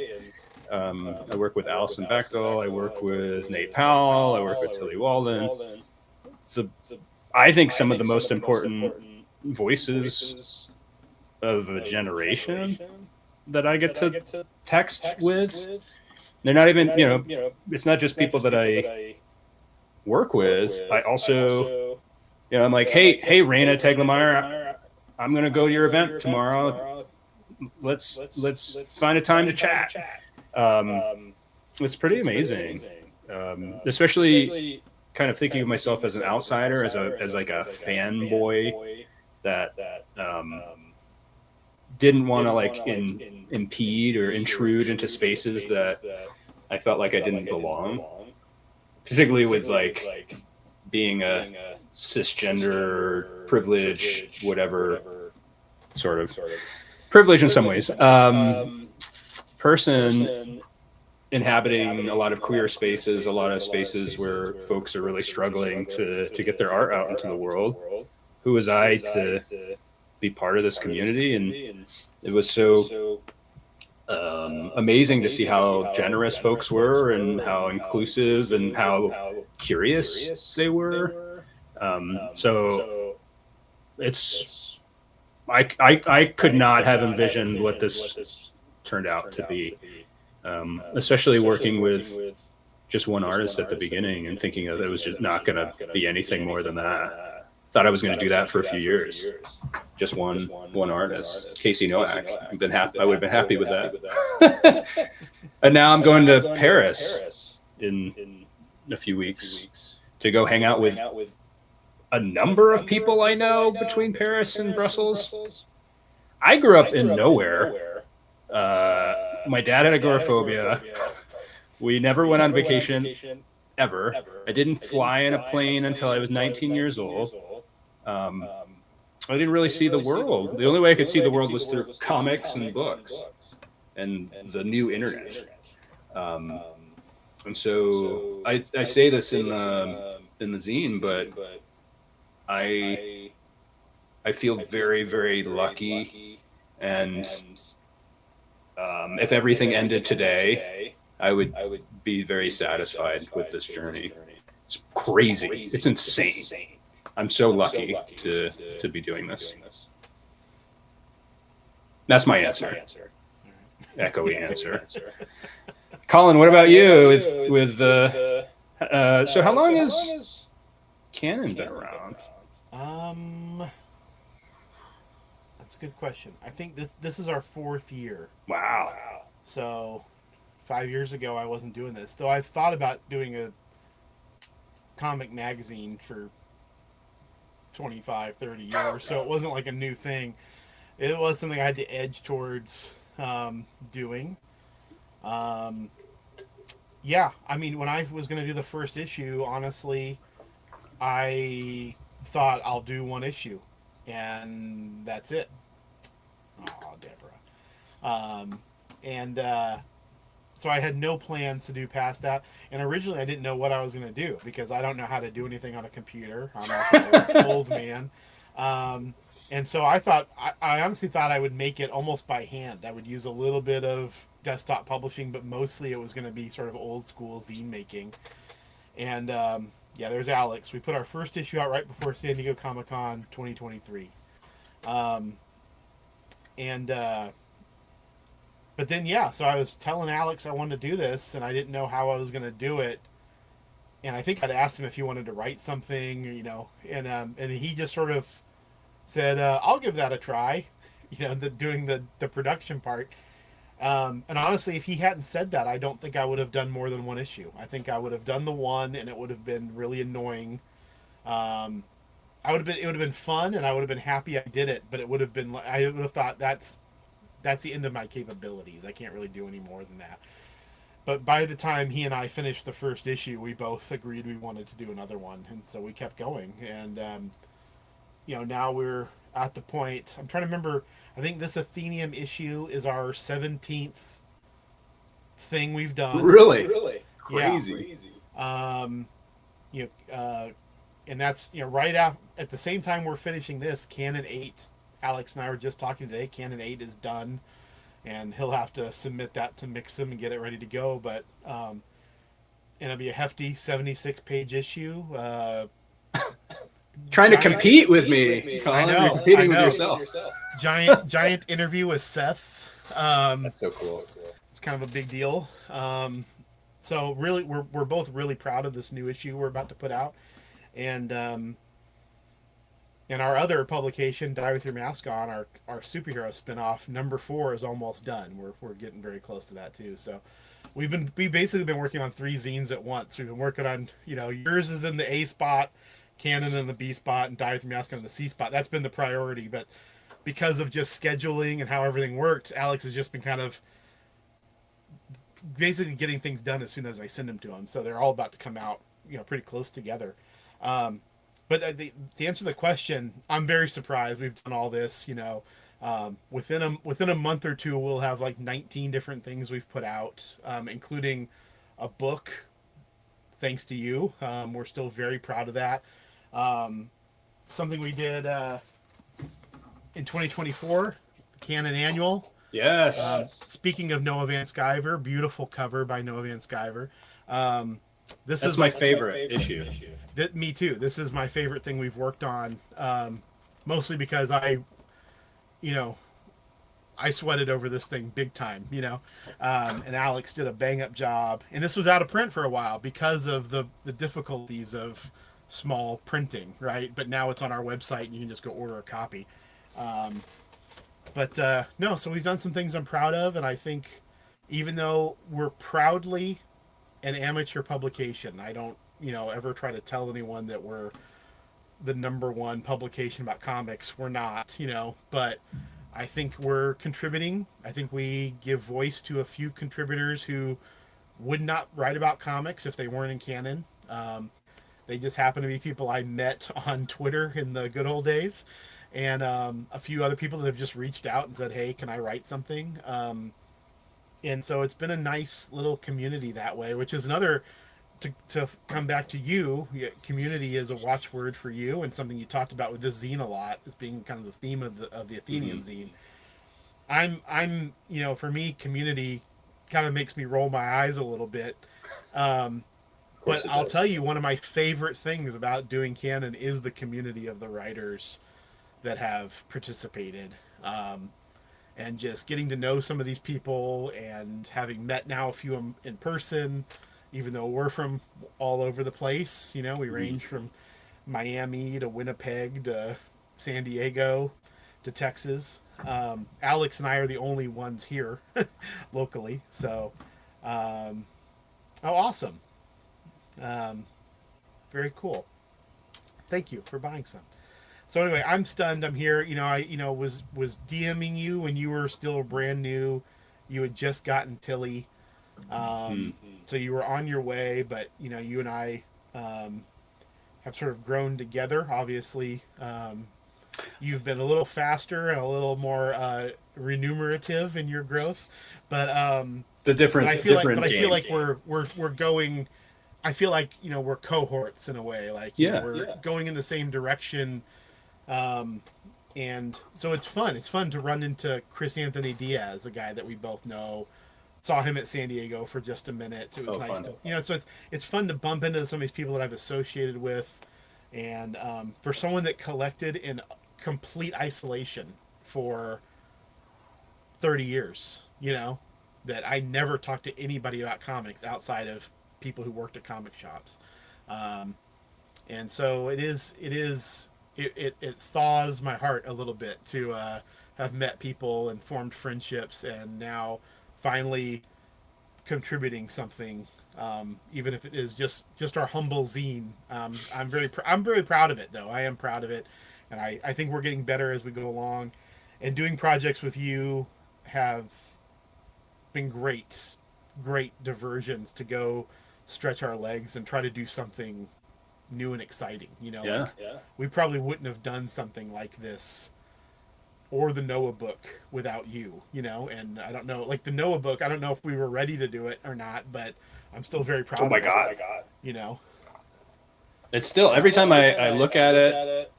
I work with Allison Bechtel. I work with Nate Powell. I work with Tilly Walden. So I think some of the most important voices of a generation that I get to text with. They're not even, you know, it's not just people that I work with. I also, you know, I'm like, hey, Raina Teglemeier, I'm going to go to your event tomorrow. Let's find a time to chat. It's pretty amazing. Especially kind of thinking of myself as an outsider, as like a fanboy that didn't want to like impede or intrude into spaces that I felt like I didn't belong, particularly with like being a cisgender, privileged, whatever sort of privilege in some ways, person inhabiting a lot of queer spaces, a lot of spaces where folks are really struggling to get their art out into the world. Who was I to be part of this community? And it was so amazing to see how generous folks were and how inclusive and how curious they were. So it's, I could not have envisioned what this turned out to be, especially working with just one artist at the beginning and thinking that it was just not going to be anything more than that. Thought I was going to do that for a few years. Just one artist, Casey Nowak. I would have been happy with that. And now I'm going to Paris in a few weeks to go hang out with a number of people I know between Paris and Brussels. I grew up in nowhere. My dad had agoraphobia. We never went on vacation ever. I didn't fly in a plane until I was 19 years old. I didn't really see the world. The only way I could see the world was through comics and books and the new internet. And so I say this in the zine, but I feel very, very lucky. And if everything ended today, I would be very satisfied with this journey. It's crazy. It's insane. I'm so lucky to be doing this. That's my answer. Echoey answer. Colin, what about you? With so how long has Canon been around? That's a good question. I think this is our 4th year. Wow. So 5 years ago, I wasn't doing this, though I've thought about doing a comic magazine for 25, 30 years, so it wasn't like a new thing. It was something I had to edge towards doing. Yeah, I mean, when I was going to do the first issue, honestly, I thought I'll do one issue, and that's it. Oh, Deborah. So I had no plans to do past that. And originally I didn't know what I was going to do because I don't know how to do anything on a computer. I'm an old man. And so I honestly thought I would make it almost by hand. I would use a little bit of desktop publishing, but mostly it was going to be sort of old school zine making. And yeah, there's Alex. We put our first issue out right before San Diego Comic-Con 2023. But then, yeah, so I was telling Alex I wanted to do this, and I didn't know how I was going to do it. And I think I'd asked him if he wanted to write something, you know, and he just sort of said, I'll give that a try, you know, doing the production part. And honestly, if he hadn't said that, I don't think I would have done more than one issue. I think I would have done the one, and it would have been really annoying. It would have been fun, and I would have been happy I did it, but it would have been, I would have thought that's the end of my capabilities. I can't really do any more than that. But by the time he and I finished the first issue, we both agreed we wanted to do another one, and so we kept going. And you know, now we're at the point. I'm trying to remember. I think this Athenaeum issue is our 17th thing we've done. Really crazy. Yeah. You know, and that's, you know, right at the same time we're finishing this, Canon 8. Alex and I were just talking today. Canon 8 is done, and he'll have to submit that to Mixam and get it ready to go. But and it'll be a hefty 76-page issue. Trying to compete with me, Colin. You're competing with yourself. Giant interview with Seth. That's so cool. It's kind of a big deal. So really, we're both really proud of this new issue we're about to put out, and our other publication, Die With Your Mask On, our superhero spinoff, number 4 is almost done. We're getting very close to that too. So we've basically been working on 3 zines at once. We've been working on, you know, yours is in the A spot, Canon in the B spot, and Die With Your Mask On in the C spot. That's been the priority, but because of just scheduling and how everything worked, Alex has just been kind of basically getting things done as soon as I send them to him. So they're all about to come out, you know, pretty close together. But to answer the question, I'm very surprised we've done all this. You know, within a month or two, we'll have like 19 different things we've put out, including a book. Thanks to you, we're still very proud of that. Something we did in 2024, the Canon Annual. Yes. Speaking of Noah Van Sciver, beautiful cover by Noah Van Sciver. This is my favorite issue. Me too. This is my favorite thing we've worked on, mostly because I I sweated over this thing big time, and Alex did a bang up job. And this was out of print for a while because of the difficulties of small printing, right? But now it's on our website and you can just go order a copy. No, so we've done some things I'm proud of. And I think even though we're proudly an amateur publication, I don't, ever try to tell anyone that we're the #1 publication about comics. We're not, but I think we're contributing. I think we give voice to a few contributors who would not write about comics if they weren't in canon. They just happen to be people I met on Twitter in the good old days, and a few other people that have just reached out and said, hey, can I write something? And so it's been a nice little community that way, which is another, to come back to you, community is a watchword for you, and something you talked about with this zine a lot as being kind of the theme of the Athenaeum zine. I'm for me, community kind of makes me roll my eyes a little bit. But I'll tell you, one of my favorite things about doing canon is the community of the writers that have participated. And just getting to know some of these people and having met now a few in person, even though we're from all over the place, we range from Miami to Winnipeg to San Diego to Texas. Alex and I are the only ones here locally. So, awesome. Very cool. Thank you for buying some. So anyway, I'm stunned. I'm here. I was DMing you when you were still brand new. You had just gotten Tilly. So you were on your way, but you and I have sort of grown together. Obviously, you've been a little faster and a little more remunerative in your growth, but the different. But I feel like we're going. I feel like we're cohorts in a way. Like we're going in the same direction, and so it's fun. It's fun to run into Chris Anthony Diaz, a guy that we both know. Saw him at San Diego for just a minute. It was nice to, so it's fun to bump into some of these people that I've associated with. And for someone that collected in complete isolation for 30 years, that I never talked to anybody about comics outside of people who worked at comic shops. And so it thaws my heart a little bit to have met people and formed friendships, and now finally contributing something, even if it is just our humble zine. I'm very proud of it, though. I am proud of it, and I think we're getting better as we go along. And doing projects with you have been great diversions to go stretch our legs and try to do something new and exciting. We probably wouldn't have done something like this or the Noah book without you, and I don't know, like the Noah book, I don't know if we were ready to do it or not, but I'm still very proud of it. God. It's still, every time I look at it,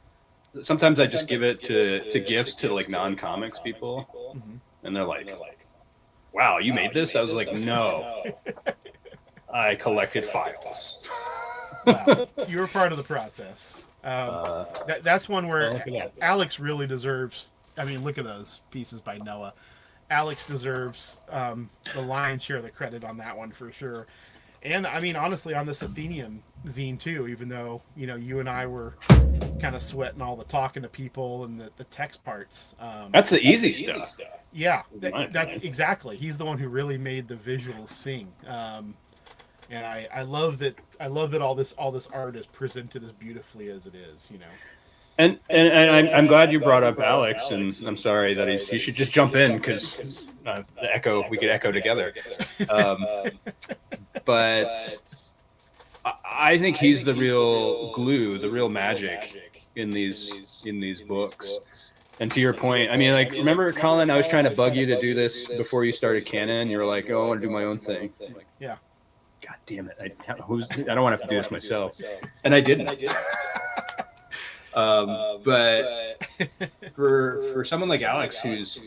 sometimes I just give it to gifts to like non-comics people, and they're like, wow, you made this? I was like, no, I collected files. Wow. You were part of the process. That's one where Alex really deserves. I mean, look at those pieces by Noah. Alex deserves the lion's share of the credit on that one for sure. And I mean, honestly, on this Athenaeum zine too, even though, you and I were kind of sweating all the talking to people and the text parts. That's the easy stuff. Yeah, that's exactly. He's the one who really made the visuals sing. And I love that all this art is presented as beautifully as it is, And I'm glad you brought up Alex, and I'm sorry that he should just jump in because we could echo together. But I think he's the real glue, the real magic in these books. And to your point, I mean, like, remember, Colin, I was trying to bug you to do this before you started canon. You were like, "Oh, I want to do my own thing." Like, yeah. God damn it! I don't want to have to do this myself, and I didn't. But for someone like Alex who's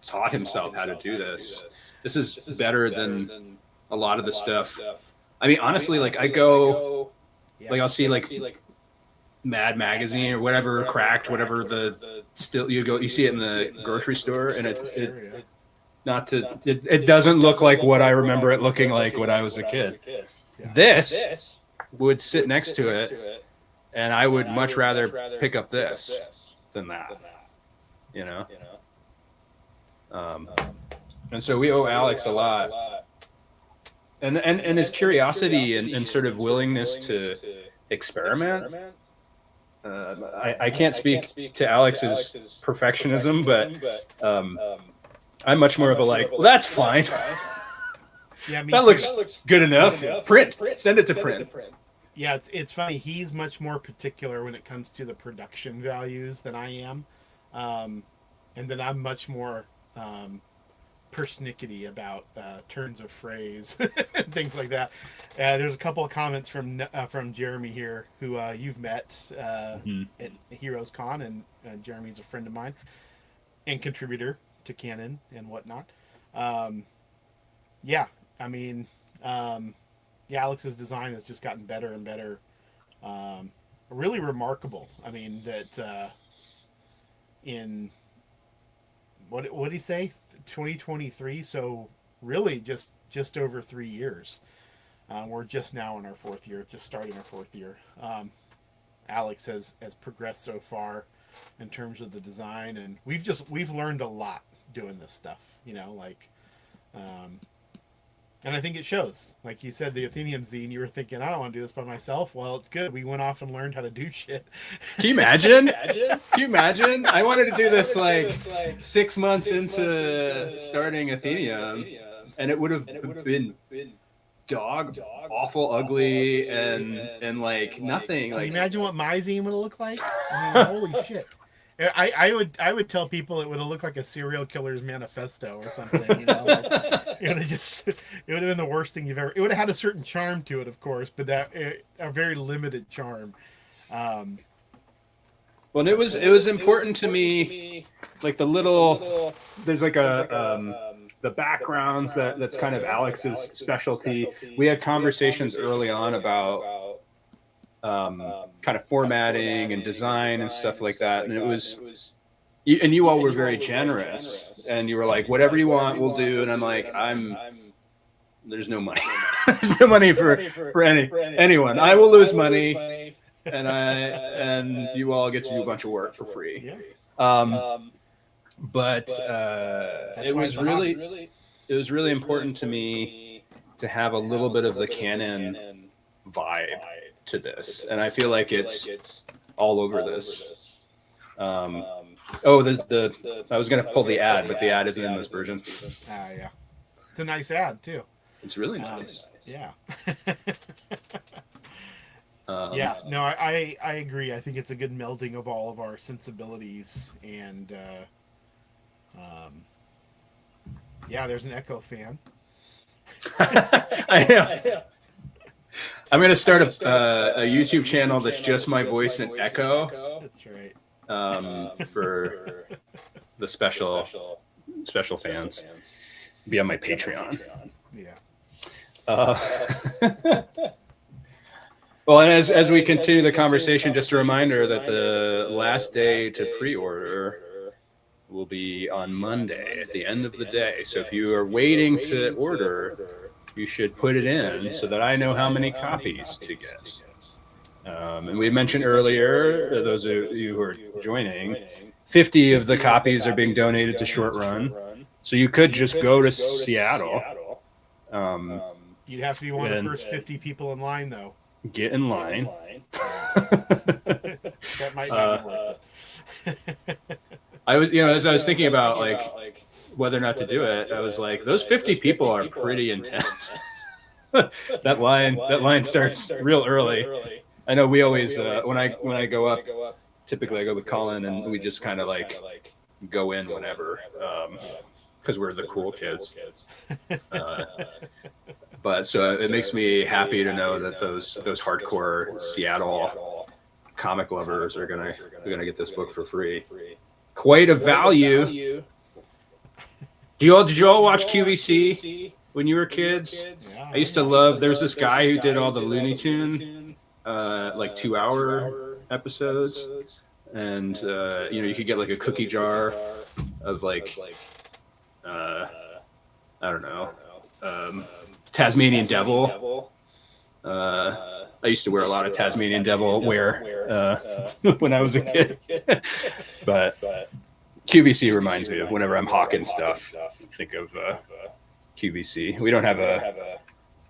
taught himself how to do this is better than a lot of the stuff. I mean, honestly, like I go, like I'll see like Mad Magazine or whatever, Cracked, whatever the still you see it in the grocery store, and it doesn't look like what I remember it looking like when I was a kid. Yeah. This would sit next to it, and I would much rather pick up this than that, you know. And so we owe Alex a lot, and his curiosity and sort of willingness to experiment. I can't speak to Alex's perfectionism, but I'm much more of a like, well, that's fine. Yeah, me that too. looks good enough. Print. Send it to print. Yeah, it's funny. He's much more particular when it comes to the production values than I am, and then I'm much more persnickety about turns of phrase and things like that. There's a couple of comments from Jeremy here, who you've met at Heroes Con, and Jeremy's a friend of mine and contributor to Canon and whatnot. Yeah, I mean, Alex's design has just gotten better and better. Really remarkable. I mean, that in what did he say? 2023. So really, just over 3 years. We're just now in our fourth year, just starting our fourth year. Alex has progressed so far in terms of the design, and we've learned a lot doing this stuff. You know, like. And I think it shows. Like you said, the Athenaeum zine, you were thinking, I don't want to do this by myself. Well, it's good. We went off and learned how to do shit. Can you imagine? Can you imagine? I wanted to do this like 6 months into starting Athenaeum, and it would have been dog awful, ugly, and like nothing. Can like you imagine what my zine would have looked like? I mean, holy shit. I would tell people it would have looked like a serial killer's manifesto or something. You know, like, it would have been the worst thing you've ever. It would have had a certain charm to it, of course, but a very limited charm. Well, and it was important to me, like the little. There's like the backgrounds that's kind of Alex's specialty. We had conversations early on about. Kind of formatting and design and stuff like that, and it was, and you all were very generous, and you were like, whatever you want, we'll do. And I'm like, there's no money, there's no money for anyone. I will lose money, and you all get to do a bunch of work for free. But it was really important to me to have a little bit of the Canon vibe to this, and I feel like it's all over this. I was gonna pull the ad, but the ad isn't in this version. Yeah, it's a nice ad too. It's really nice. Yeah. Yeah, no, I agree. I think it's a good melding of all of our sensibilities, and yeah, there's an Echo fan. I know. I'm going to start a YouTube channel that's just my voice and echo. That's right. For the special fans. Be on my Patreon. Yeah. Well, and as we continue the conversation, just a reminder that the last day to pre-order will be on Monday at the end of the day. So if you are waiting to order, you should put it in so that I know how many copies to get. And we mentioned earlier, those of you who are joining, 50 of the copies are being donated to Short Run. So you could just go to Seattle. You'd have to be one of the first 50 people in line, though. Get in line. That might not be worth it. As I was thinking about like whether or not to do it, I was like, those 50 people are pretty intense. that line starts real early. I know we always when I go up, typically I go with Colin, and we just kind of like go in whenever, because we're the cool kids. But so it makes me happy to know that those hardcore Seattle comic lovers are gonna get this book for free. Quite a value. Did you all watch QVC when you were kids? Yeah, I used to love. There's this guy who did all the Looney Tune, like 2 hour episodes, and you could get like a cookie jar of like I don't know, Tasmanian Devil. I used to wear a lot of Tasmanian Devil wear when I was a kid, but QVC reminds me of whenever I'm hawking stuff. Think of QVC. We don't have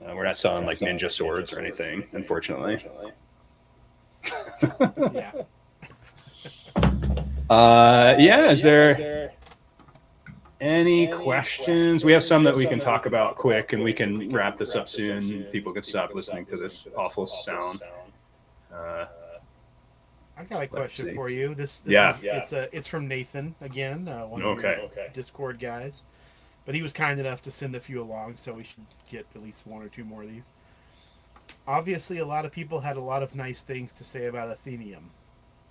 we're not selling like ninja swords or anything, unfortunately. Is there any questions? We have some that we can talk about quick, and we can wrap this up soon. People can stop listening to this awful sound. I got a question for you. It's from Nathan again, one of your Discord guys. But he was kind enough to send a few along, so we should get at least one or two more of these. Obviously, a lot of people had a lot of nice things to say about Athenaeum.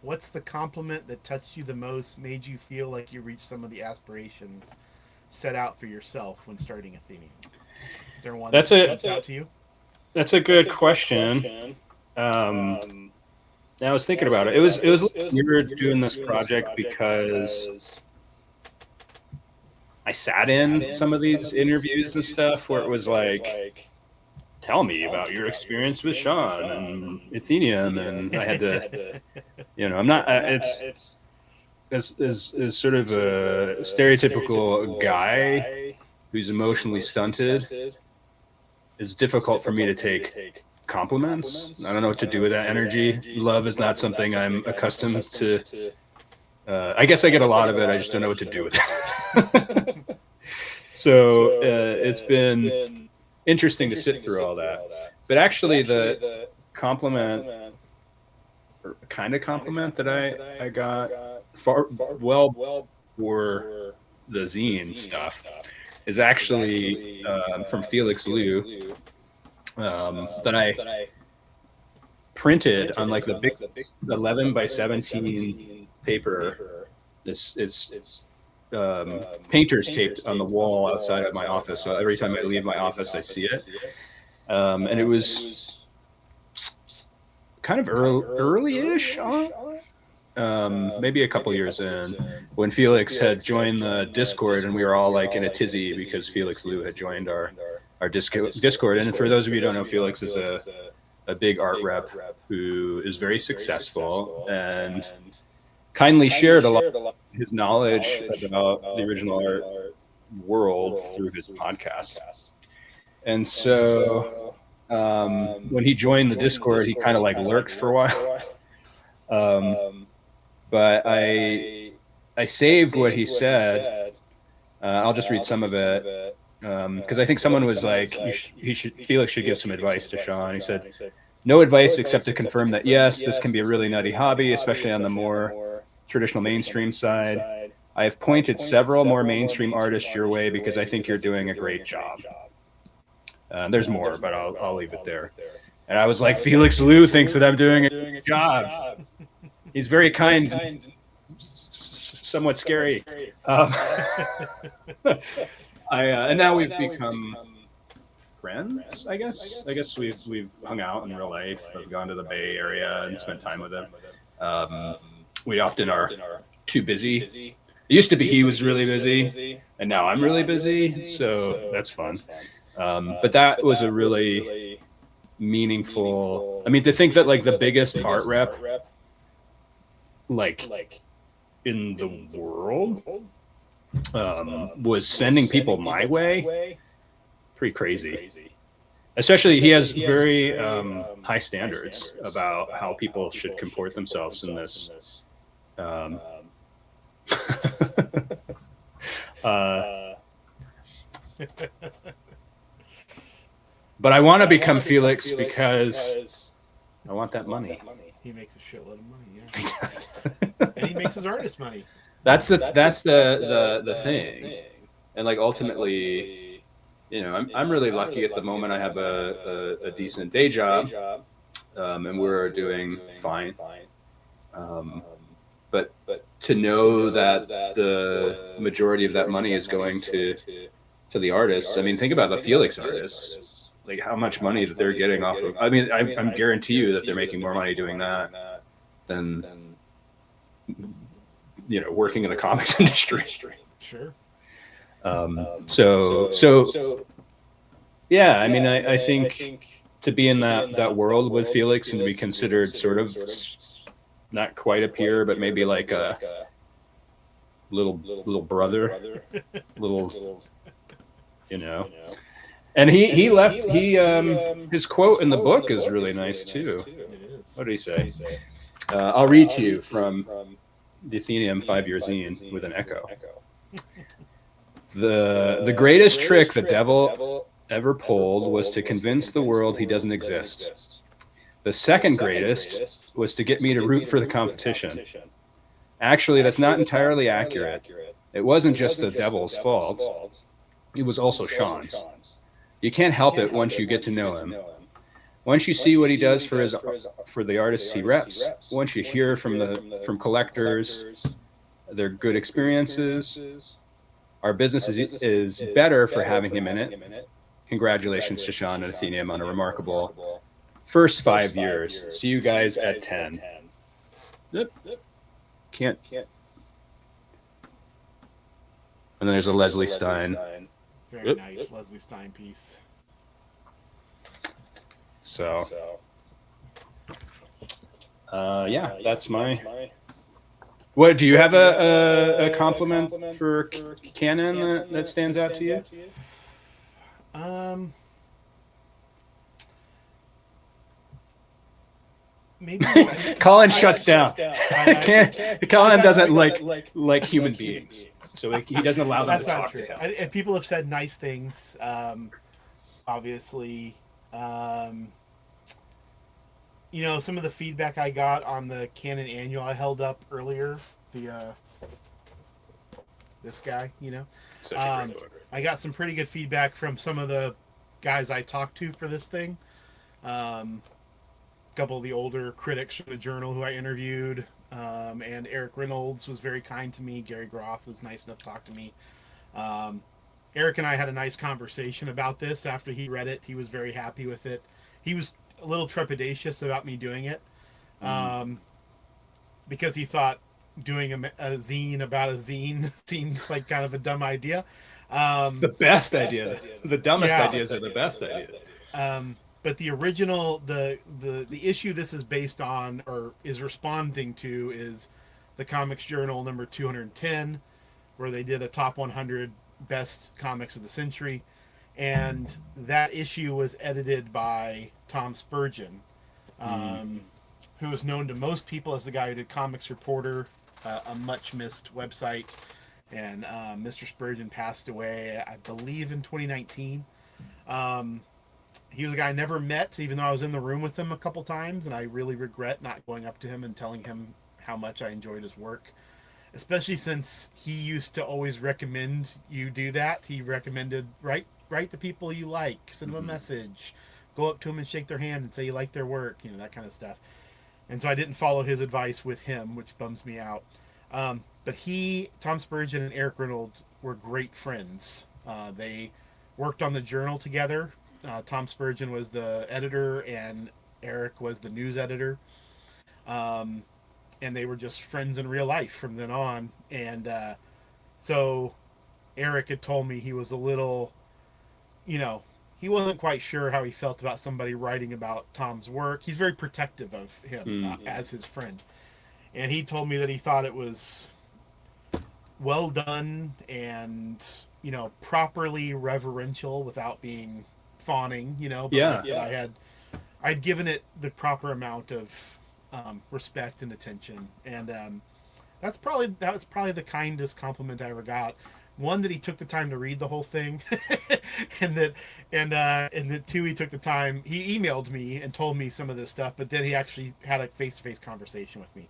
What's the compliment that touched you the most, made you feel like you reached some of the aspirations set out for yourself when starting Athenaeum? Is there one that jumps out to you? That's a good question. I was thinking about it. It was we were doing this project because I sat in some of these interviews and stuff where it was like, tell me about your experience with Sean and Athenaeum, and I had to, I'm not. It's as sort of a stereotypical guy who's emotionally stunted. It's difficult for me to take compliments. I don't know what to do with that energy. Love is not something I'm accustomed to. I guess I get a lot of it. I just don't know what to do with it. So it's been interesting to sit through all that. But actually, the compliment, or kind of compliment that I got for the zine stuff is actually from Felix Liu. That I printed on like the big 11 by 17 paper. It's painter's taped on the wall outside of my office. So every time I leave my office, I see it. And it was kind of early-ish on, maybe a couple years in, when Felix had joined the Discord, and we were all like in a tizzy because Felix Liu had joined our Discord. And for those of you who don't know, Felix is a big art rep who is very successful and kindly shared a lot of his knowledge about the original art world through his podcast. And so when he joined the Discord, he kind of like lurked for a while. But I saved what he said. I'll just read some of it. Because I think someone was like, Felix should give some advice to Sean. He said, "No advice except to confirm that yes, this can be a really nutty hobby, especially on the more traditional mainstream side. I have pointed several more mainstream artists your way because I think you're doing a great job." There's more, but I'll leave it there. And I was like, Felix Liu thinks that I'm doing a good job. He's very kind, somewhat scary. And now we've become friends, I guess. I guess we've hung out in real life. I've gone to the Bay Area and spent time with him. We often are too busy. It used to be he was really busy, and now I'm really busy, so that's fun. But that was a really meaningful. I mean, to think that like the biggest art rep, like in the world, was sending people my way, pretty crazy. Especially, he has very high standards about how people should comport themselves in this. But I want to become Felix because I want that money. He makes a shitload of money, yeah. And he makes his artist money. That's the thing. And like ultimately, I'm really lucky at the moment. I have a decent day job, and we're doing fine. But to know that the majority of that money is going to the artists. I mean, think about the Felix artists. Like how much money that they're getting off of. I mean, I'm guarantee you that they're making more money doing that than working in the comics industry. Sure. So yeah, I mean, I think to be in that world with Felix and to be considered sort of not quite a peer, but maybe like a little brother, little, And he left. His quote in the book is really nice too. It is. What did he say? I'll read to you from the Athenaeum 5-year zine with an echo. The greatest trick the devil ever pulled was to convince the world he doesn't exist. The second greatest was to get me to root for the competition. Actually, that's not entirely accurate. It wasn't just the devil's fault. It was also Sean's. You can't help it once you get to know him. Once you see what he does for the artists he reps, once you hear from collectors their good experiences, our business is better for having him in it. Congratulations to Sean and Athenaeum on a remarkable first 5 years. See you guys at 10. Yep. Can't. And then there's a Leslie Stein. Very nice Leslie Stein piece. So, yeah, that's my. What do you have a compliment for Canon that stands out to you? Maybe Colin shuts down. Colin doesn't like human beings, so he doesn't allow them to talk to him. And people have said nice things. Obviously, some of the feedback I got on the Canon Annual I held up earlier. This guy, Such a great order. I got some pretty good feedback from some of the guys I talked to for this thing. A couple of the older critics from the Journal who I interviewed, and Eric Reynolds was very kind to me. Gary Groff was nice enough to talk to me. Eric and I had a nice conversation about this after he read it. He was very happy with it. He was a little trepidatious about me doing it, because he thought doing a zine about a zine seems like kind of a dumb idea. It's the best idea. The dumbest ideas are the best ideas. But the original, the issue this is based on or is responding to is the Comics Journal number 210, where they did a top 100 best comics of the century. And that issue was edited by Tom Spurgeon, who is known to most people as the guy who did Comics Reporter, a much missed website. And Mr. Spurgeon passed away, I believe, in 2019. He was a guy I never met, even though I was in the room with him a couple times, and I really regret not going up to him and telling him how much I enjoyed his work, especially since he used to always recommend you do that. He recommended write the people you like, send them a message, go up to them and shake their hand and say you like their work, that kind of stuff. And so I didn't follow his advice with him, which bums me out. But Tom Spurgeon and Eric Reynolds were great friends. They worked on the Journal together. Tom Spurgeon was the editor and Eric was the news editor. And they were just friends in real life from then on. And so Eric had told me he was a little, he wasn't quite sure how he felt about somebody writing about Tom's work. He's very protective of him as his friend. And he told me that he thought it was well done and, properly reverential without being fawning, but I'd given it the proper amount of respect and attention, and that was probably the kindest compliment I ever got. One, that he took the time to read the whole thing, and that two, he took the time. He emailed me and told me some of this stuff, but then he actually had a face-to-face conversation with me,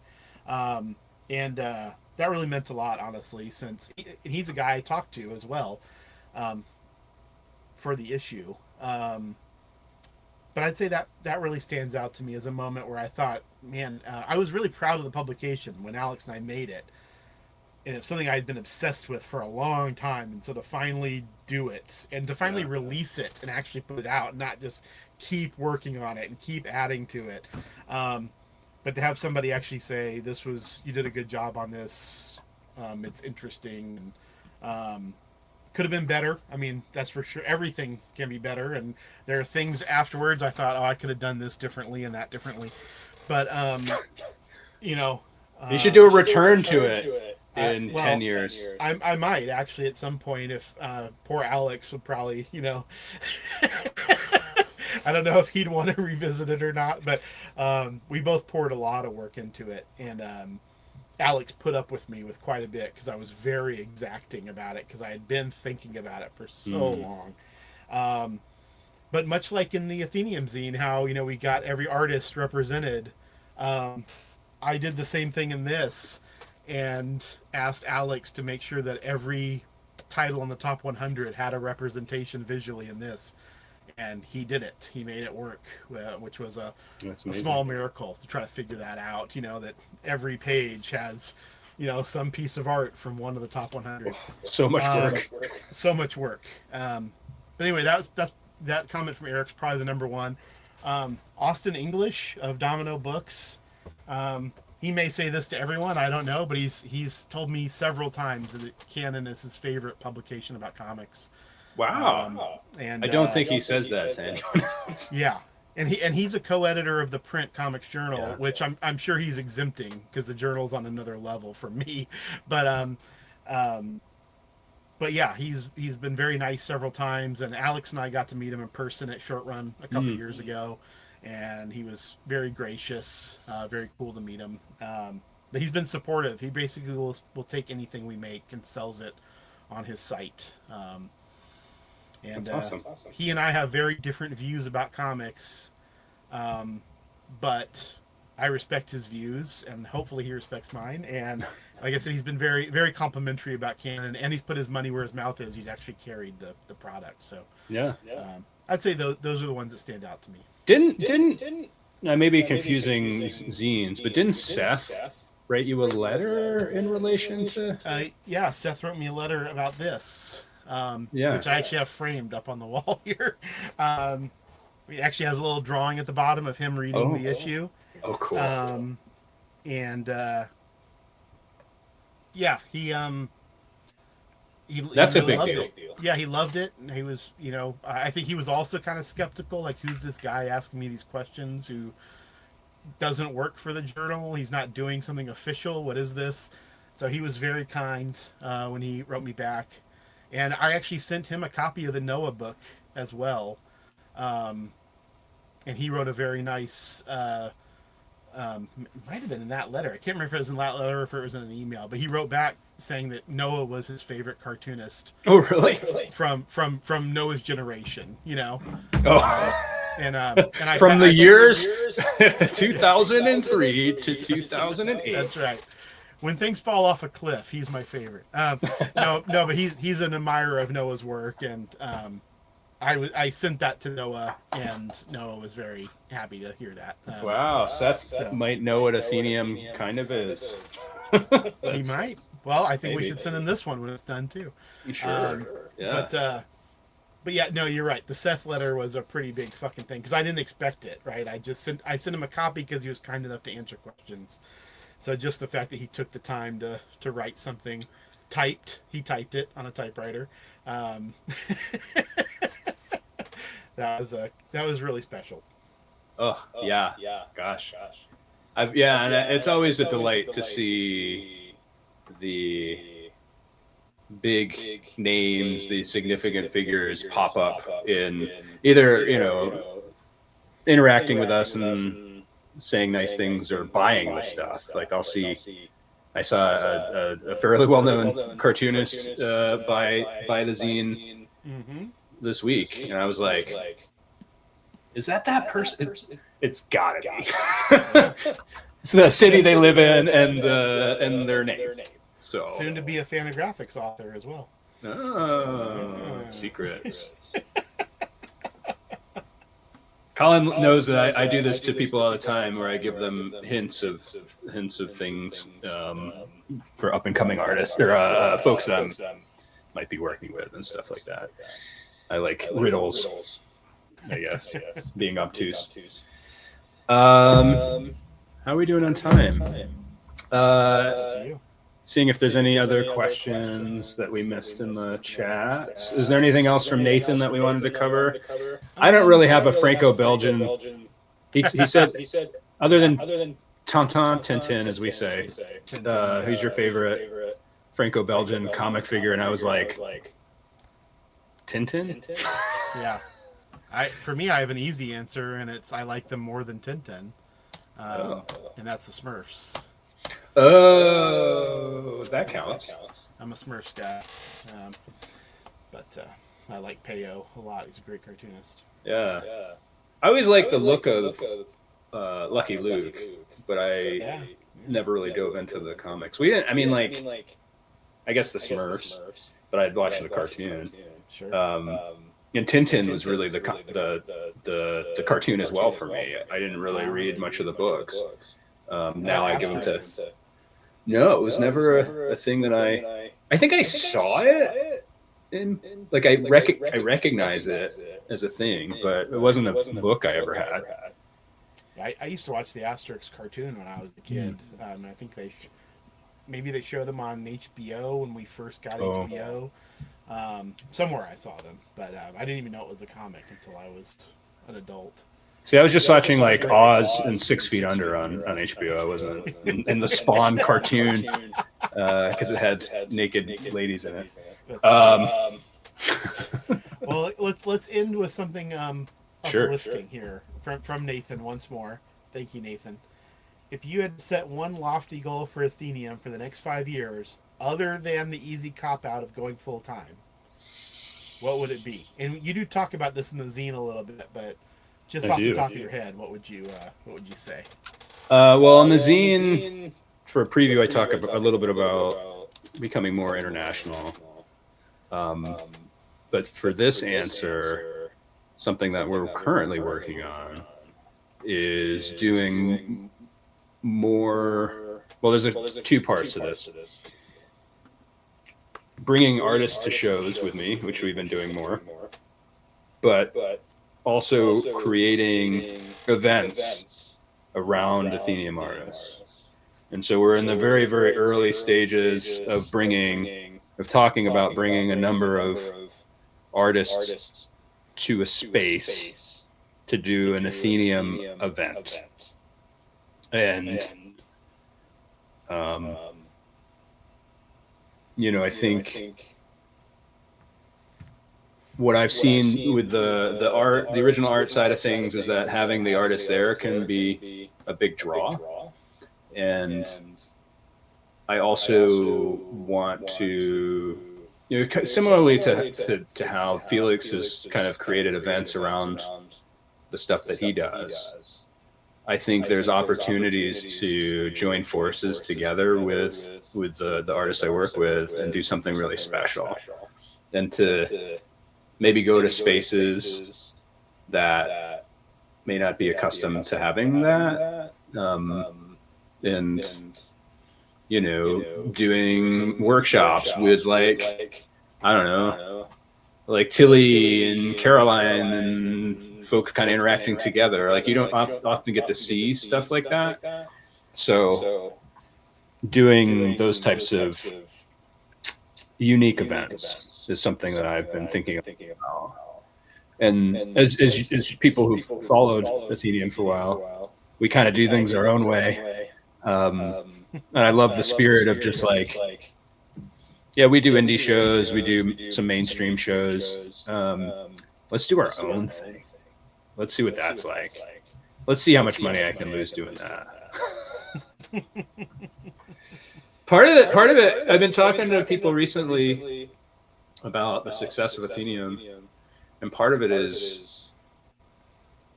and that really meant a lot, honestly, since he's a guy I talked to as well for the issue. But I'd say that really stands out to me as a moment where I thought, man, I was really proud of the publication when Alex and I made it. And it's something I'd been obsessed with for a long time. And so to finally do it and to finally release it and actually put it out, not just keep working on it and keep adding to it, but to have somebody actually say you did a good job on this, it's interesting, and could have been better. I mean, that's for sure. Everything can be better, and there are things afterwards I thought, I could have done this differently and that differently, but you know, you should do a return to it in 10 years. I might actually at some point, if poor Alex would probably, I don't know if he'd want to revisit it or not, but we both poured a lot of work into it, and Alex put up with me with quite a bit because I was very exacting about it because I had been thinking about it for so long. But much like in the Athenaeum zine, how we got every artist represented, I did the same thing in this and asked Alex to make sure that every title in the top 100 had a representation visually in this. And he did it. He made it work, which was a small miracle to try to figure that out. That every page has, some piece of art from one of the top 100. So much work. So much work. But anyway, that comment from Eric's probably the number one. Austin English of Domino Books. He may say this to everyone, I don't know, but he's told me several times that Canon is his favorite publication about comics. Wow. And I don't think he says that to anyone else. Yeah. And he's a co-editor of the print Comics Journal, which I'm sure he's exempting because the journal's on another level for me. But yeah, he's been very nice several times, and Alex and I got to meet him in person at Short Run a couple years ago, and he was very gracious, very cool to meet him. But he's been supportive. He basically will take anything we make and sells it on his site. And that's awesome. He and I have very different views about comics, but I respect his views, and hopefully he respects mine. And like I said, he's been very, very complimentary about Canon, and he's put his money where his mouth is. He's actually carried the product. So I'd say those are the ones that stand out to me. Didn't I may be confusing zines, but didn't Seth write you a letter in relation to? Yeah, Seth wrote me a letter about this. Which I actually have framed up on the wall here. It actually has a little drawing at the bottom of him reading the issue. Oh, cool. That's a big deal. Yeah, he loved it, and he was, I think he was also kind of skeptical, like, who's this guy asking me these questions who doesn't work for the journal? He's not doing something official. What is this? So he was very kind when he wrote me back. And I actually sent him a copy of the Noah book as well. And he wrote a very nice, might have been in that letter. I can't remember if it was in that letter or if it was in an email, but he wrote back saying that Noah was his favorite cartoonist. Oh, really? From Noah's generation, Oh. And I from the years 2003 to 2008. That's right. When things fall off a cliff, he's my favorite. No, but he's an admirer of Noah's work, and I sent that to Noah, and Noah was very happy to hear that. Wow, Seth might know what Athenaeum kind of is. He might. Well, I think we should send him this one when it's done too. Sure. But yeah, no, you're right. The Seth letter was a pretty big fucking thing because I didn't expect it. Right, I sent him a copy because he was kind enough to answer questions. So just the fact that he took the time to write something he typed it on a typewriter. That was really special. Oh yeah. Gosh. And it's always a delight to see the big names, the significant figures pop up in either, interacting with us and saying nice things or buying the stuff. Like I saw a fairly well-known cartoonist buy the zine this week, and I was like, is that person? It's gotta be. It's the city they live in and their name. So soon to be a Fantagraphics author as well. Secrets. Colin knows that I do this to people all the time, where I give them hints of things for up and coming artists or folks that I might be working with and stuff like that. I like riddles, I guess, being obtuse. How are we doing on time? You. Seeing if there's any other questions that we missed in the chat. Is there anything else from Nathan that we wanted to cover? I don't really have a Franco-Belgian. He said, other than Tintin, Tintin, as we say, who's your favorite Franco-Belgian comic figure? And I was like, Tintin? Yeah. For me, I have an easy answer, and it's I like them more than Tintin. And that's the Smurfs. Oh, that counts. I'm a Smurfs guy. But I like Peyo a lot. He's a great cartoonist. Yeah. I always like the look of Lucky Luke, but I never really dove into the comics. We didn't, I mean, like, I guess the Smurfs, but I'd watched the cartoon. Sure. And Tintin was really the cartoon as well for me. I didn't really read much of the books. Now I give them to. No, it was never a thing that I think I saw it in, like I recognize it as a thing, but it wasn't a book I ever had. I used to watch the Asterix cartoon when I was a kid. I think maybe they showed them on HBO when we first got HBO. Somewhere I saw them, but I didn't even know it was a comic until I was an adult. See, I was just watching like Oz and 6 Feet Under on HBO. I wasn't in the Spawn cartoon because it had naked ladies in it. Well, let's end with something uplifting here from Nathan once more. Thank you, Nathan. If you had set one lofty goal for Athenaeum for the next 5 years, other than the easy cop-out of going full-time, what would it be? And you do talk about this in the zine a little bit, but just off the top of your head, what would you say? Well, on the zine, for a preview, I talk a little bit about becoming more international. But for this answer, something that we're currently working on is doing more. Well, there's two parts to this. Bringing artists to shows with me, which we've been doing more, but also creating events around Athenaeum artists. And so we're in the very, very early stages of talking about bringing a number of artists to a space to do an Athenaeum event. And, I think what I've seen with the original art side of things is that having the artist there can be a big draw. And I also want to, similarly to how Felix has kind of created events around the stuff that he does. I think there's opportunities to join forces together with the artists I work with and do something really special, and to maybe go to spaces that may not be accustomed to having that, and doing workshops with like Tilly and Caroline and folks kind of interacting together. Like you don't often get to see stuff like that. So doing those types of unique events is something that I've been thinking about. And as people who've followed Athenaeum for a while, we kind of do things our own way. And I love the spirit of just like, we do indie shows, we do some mainstream shows. Let's do our own thing. Let's see what that's like. Let's see how much money I can lose doing that. Part of it, I've been talking to people recently about the success of Athenaeum, and part of it is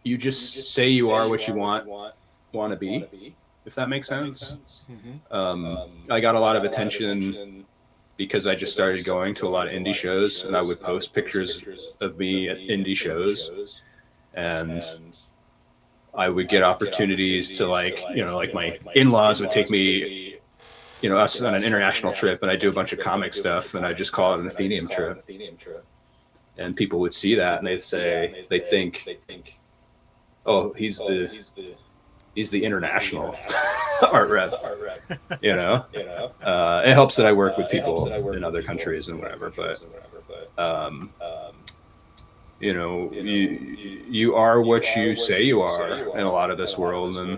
you just say you are what you want to be, if that makes sense. I got a lot of attention because I just started going to a lot of indie shows, and I would post pictures of me at indie shows, and I would get opportunities to like my in-laws would take me, us on an international trip, and I do a bunch of comic stuff, and I just call it an Athenaeum trip. And people would see that, and they think, oh, he's he's the international art rep. You know, it helps that I work with people in other countries and whatever, but you know, you are what you say you are in a lot of this world, and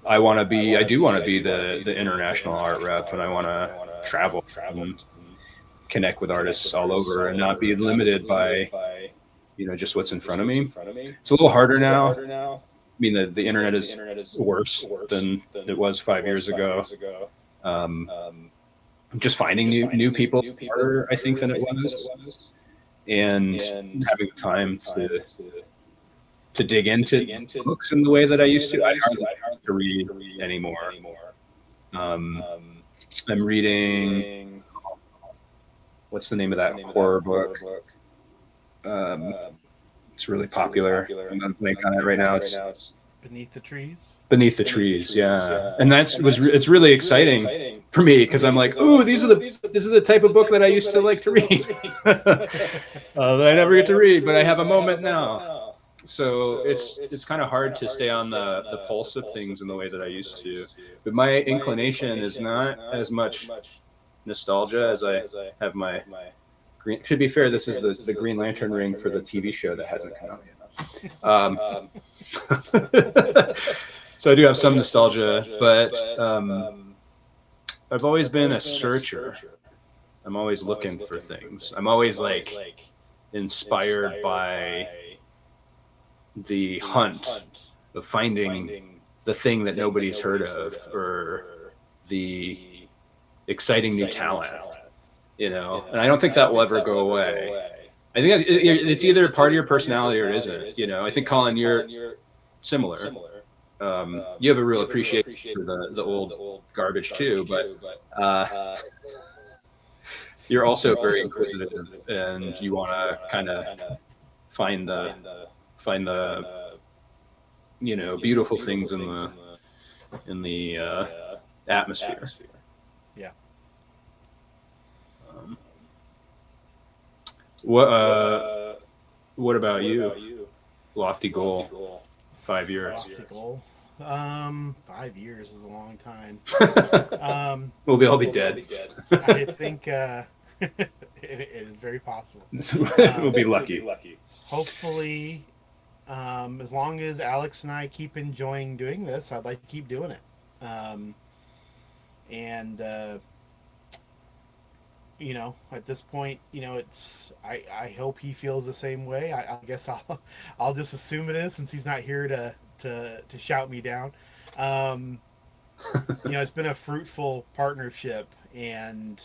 I do want to be the international art rep, and I want to travel and connect with artists all over and not be limited by, you know, just what's in front of me. It's a little harder now. I mean, the internet is worse than it was 5 years ago. Just finding new people harder, I think, than it was, and having the time to dig into books in the way that I used to. I hardly like to read anymore. I'm reading, what's the name of that horror book? It's really popular. I'm not blanking on it right now. It's Beneath the Trees. Beneath the Trees, yeah. And it's really exciting for me, because I'm like, ooh, this is the type of book that I used to like to read. That I never get to read, but I have a moment now. So it's kind of hard to stay on the pulse of things in the way that I used to. But my inclination is not as much nostalgia as I have my green. To be fair, this is the Green Lantern ring for the TV show that hasn't come out yet. So I do have some nostalgia, but I've always been a searcher. I'm always looking for things. I'm always like inspired by the hunt of finding the thing that nobody's heard of, or the exciting new talent, you know. And I don't think that will ever go away. I think it's either part of your personality or it isn't, you know. I think, Colin, you're similar. You have a real appreciation for the old garbage too, but you're also very inquisitive, and you want to kind of find the you know, beautiful things in the atmosphere. Yeah. What about you? Lofty goal. 5 years. Lofty goal. 5 years is a long time. We'll all be dead. I think it is very possible. We'll be lucky. Hopefully, as long as Alex and I keep enjoying doing this, I'd like to keep doing it. You know, at this point, you know, I hope he feels the same way. I guess I'll just assume it is, since he's not here to shout me down. You know, it's been a fruitful partnership, and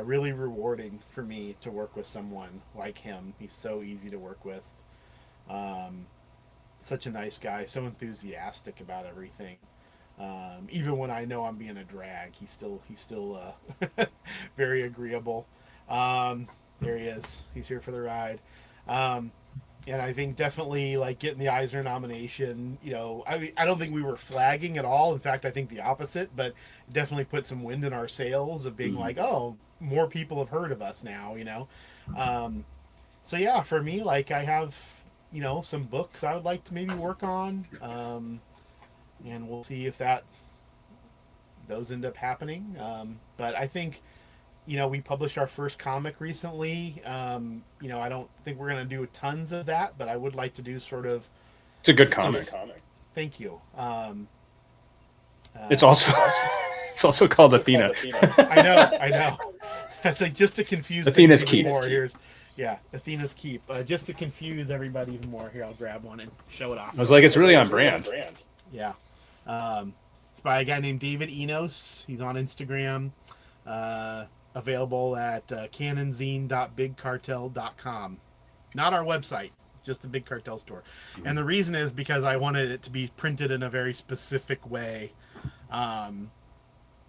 really rewarding for me to work with someone like him. He's so easy to work with. Such a nice guy, so enthusiastic about everything. Even when I know I'm being a drag, he's still very agreeable. There he is. He's here for the ride. And I think definitely, like, getting the Eisner nomination, you know, I don't think we were flagging at all. In fact, I think the opposite, but definitely put some wind in our sails of being like, oh, more people have heard of us now, you know? So yeah, for me, like, I have, you know, some books I would like to maybe work on. And we'll see if those end up happening. But I think, you know, we published our first comic recently. You know, I don't think we're going to do tons of that, but I would like to do sort of... It's a good comic. Thank you. It's also called Athena. I know. It's like, just to confuse Athena's things Keep. More. Athena's Keep. Just to confuse everybody even more. Here, I'll grab one and show it off. I was like, it's really on brand. Yeah. It's by a guy named David Enos. He's on Instagram. Available at canonzine.bigcartel.com. Not our website, just the Big Cartel store. Mm-hmm. And the reason is because I wanted it to be printed in a very specific way.